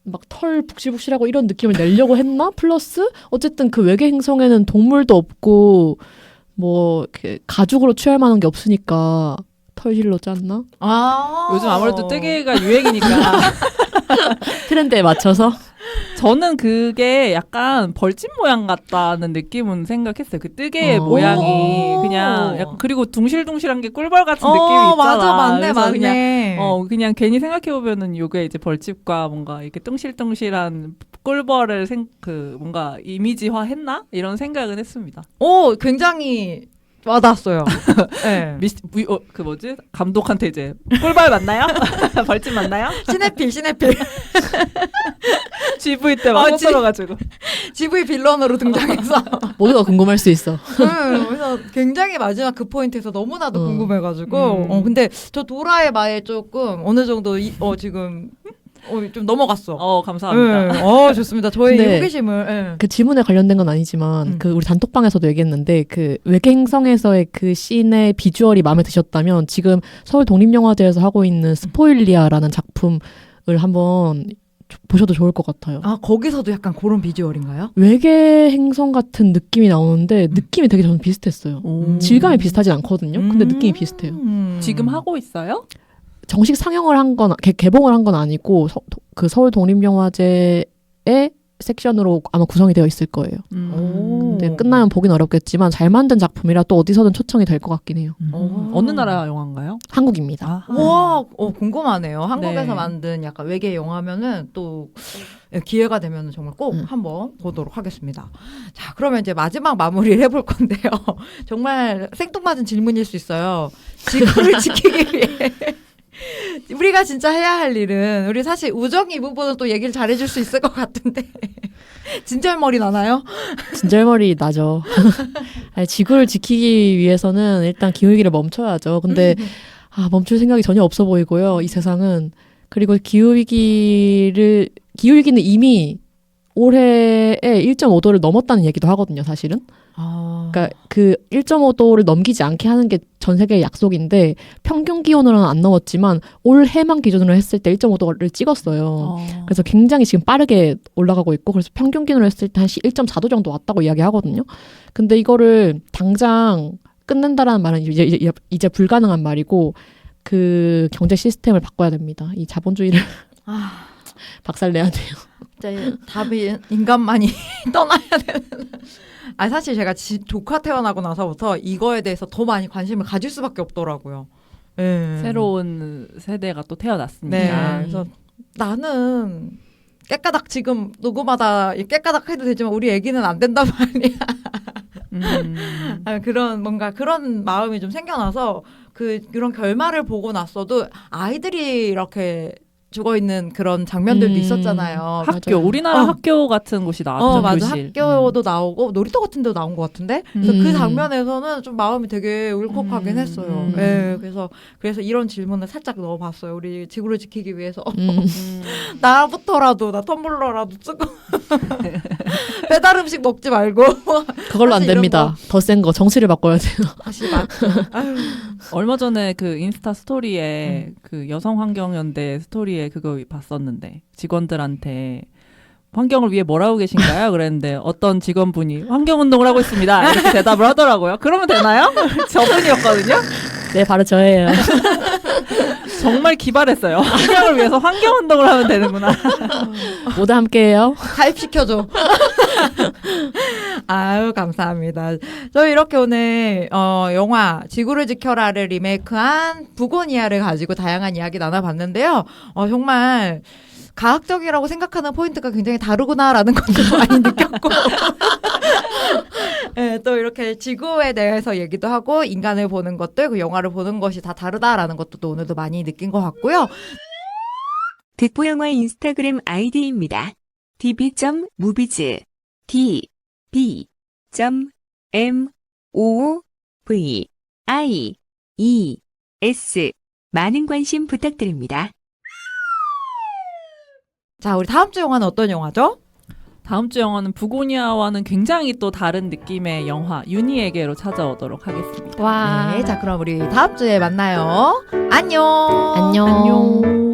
막 털 북실북실하고 이런 느낌을 내려고 했나? 플러스 어쨌든 그 외계 행성에는 동물도 없고 뭐 이렇게 가죽으로 취할 만한 게 없으니까 털실로 짰나? 요즘 아무래도 뜨개가 유행이니까 트렌드에 맞춰서. 저는 그게 약간 벌집 모양 같다는 느낌은 생각했어요. 그 뜨개의 모양이 그냥 약간 그리고 둥실둥실한 게 꿀벌 같은 느낌이 있잖아. 맞아, 맞네, 그래서 맞네. 그냥 괜히 생각해 보면은 요게 이제 벌집과 뭔가 이렇게 뚱실뚱실한 꿀벌을 뭔가 이미지화 했나 이런 생각은 했습니다. 굉장히 와닿았어요. 네. 그 뭐지? 감독한테 이제 꿀벌 맞나요? 벌집 맞나요? 시네필. GV 때 막 쏘들어가지고 GV 빌런으로 등장해서 모두가 궁금할 수 있어. 그래서 굉장히 마지막 그 포인트에서 너무나도 궁금해가지고 근데 저 도라의 말에 조금 어느 정도 지금 좀 넘어갔어. 감사합니다. 좋습니다. 저의 호기심을. 그 지문에 관련된 건 아니지만 그 우리 단톡방에서도 얘기했는데 그 외계 행성에서의 그 씬의 비주얼이 마음에 드셨다면 지금 서울 독립영화제에서 하고 있는 스포일리아라는 작품을 한번 보셔도 좋을 것 같아요. 거기서도 약간 그런 비주얼인가요? 외계 행성 같은 느낌이 나오는데 느낌이 되게 저는 비슷했어요. 질감이 비슷하진 않거든요. 근데 느낌이 비슷해요. 지금 하고 있어요? 정식 상영을 한 건, 개봉을 한 건 아니고 그 서울 독립영화제의 섹션으로 아마 구성이 되어 있을 거예요. 근데 끝나면 보긴 어렵겠지만 잘 만든 작품이라 또 어디서든 초청이 될 것 같긴 해요. 어느 나라 영화인가요? 한국입니다. 와, 궁금하네요. 한국에서 네. 만든 약간 외계 영화면은 또 기회가 되면 정말 꼭 한번 보도록 하겠습니다. 자, 그러면 이제 마지막 마무리를 해볼 건데요. 정말 생뚱맞은 질문일 수 있어요. 지구를 지키기 위해 우리가 진짜 해야 할 일은 우리 사실 우정 이 부분은 또 얘기를 잘해줄 수 있을 것 같은데 진절머리 나나요? 진절머리 나죠. 아니, 지구를 지키기 위해서는 일단 기후위기를 멈춰야죠. 근데 멈출 생각이 전혀 없어 보이고요. 이 세상은. 그리고 기후위기는 이미 올해에 1.5도를 넘었다는 얘기도 하거든요, 사실은. 그러니까 그 1.5도를 넘기지 않게 하는 게 전 세계의 약속인데 평균 기온으로는 안 넘었지만 올해만 기준으로 했을 때 1.5도를 찍었어요. 그래서 굉장히 지금 빠르게 올라가고 있고 그래서 평균 기온으로 했을 때 한 1.4도 정도 왔다고 이야기하거든요. 근데 이거를 당장 끝낸다라는 말은 이제 불가능한 말이고 그 경제 시스템을 바꿔야 됩니다. 이 자본주의를 박살내야 돼요. 진짜 답이 인간만이 떠나야 되는. 사실 제가 조카 태어나고 나서부터 이거에 대해서 더 많이 관심을 가질 수밖에 없더라고요. 새로운 세대가 또 태어났으니까. 네, 그래서 나는 깨까닥 지금 누구마다 깨까닥 해도 되지만 우리 애기는 안 된단 말이야. 그런 마음이 좀 생겨나서 그런 결말을 보고 났어도 아이들이 이렇게 죽어 있는 그런 장면들도 있었잖아요. 학교 맞아요. 우리나라 학교 같은 곳이 나왔죠. 맞아. 교실. 학교도 나오고 놀이터 같은 데도 나온 것 같은데. 그래서 그 음. 장면에서는 좀 마음이 되게 울컥하긴 했어요. 예, 그래서 이런 질문을 살짝 넣어봤어요. 우리 지구를 지키기 위해서 나부터라도 나 텀블러라도 쓰고 배달 음식 먹지 말고 그걸로 안 사실 이런 됩니다. 더 센 거 정치를 바꿔야 돼요. 다시 맞. 얼마 전에 그 인스타 스토리에 그 여성환경연대 스토리에 그거 봤었는데 직원들한테 환경을 위해 뭘 하고 계신가요? 그랬는데 어떤 직원분이 환경운동을 하고 있습니다. 이렇게 대답을 하더라고요. 그러면 되나요? 저분이었거든요. 네, 바로 저예요. 정말 기발했어요. 환경을 위해서 환경운동을 하면 되는구나. 모두 함께해요. 가입시켜줘. 아유, 감사합니다. 저희 이렇게 오늘, 영화, 지구를 지켜라를 리메이크한 부고니아를 가지고 다양한 이야기 나눠봤는데요. 정말, 과학적이라고 생각하는 포인트가 굉장히 다르구나라는 것도 많이 느꼈고. 네, 또 이렇게 지구에 대해서 얘기도 하고, 인간을 보는 것들, 그 영화를 보는 것이 다 다르다라는 것도 또 오늘도 많이 느낀 것 같고요. 듣보영화 인스타그램 아이디입니다. db.movies db.movies 많은 관심 부탁드립니다. 자, 우리 다음 주 영화는 어떤 영화죠? 다음 주 영화는 부고니아와는 굉장히 또 다른 느낌의 영화 유니에게로 찾아오도록 하겠습니다. 와. 네, 자, 그럼 우리 다음 주에 만나요. 안녕! 안녕.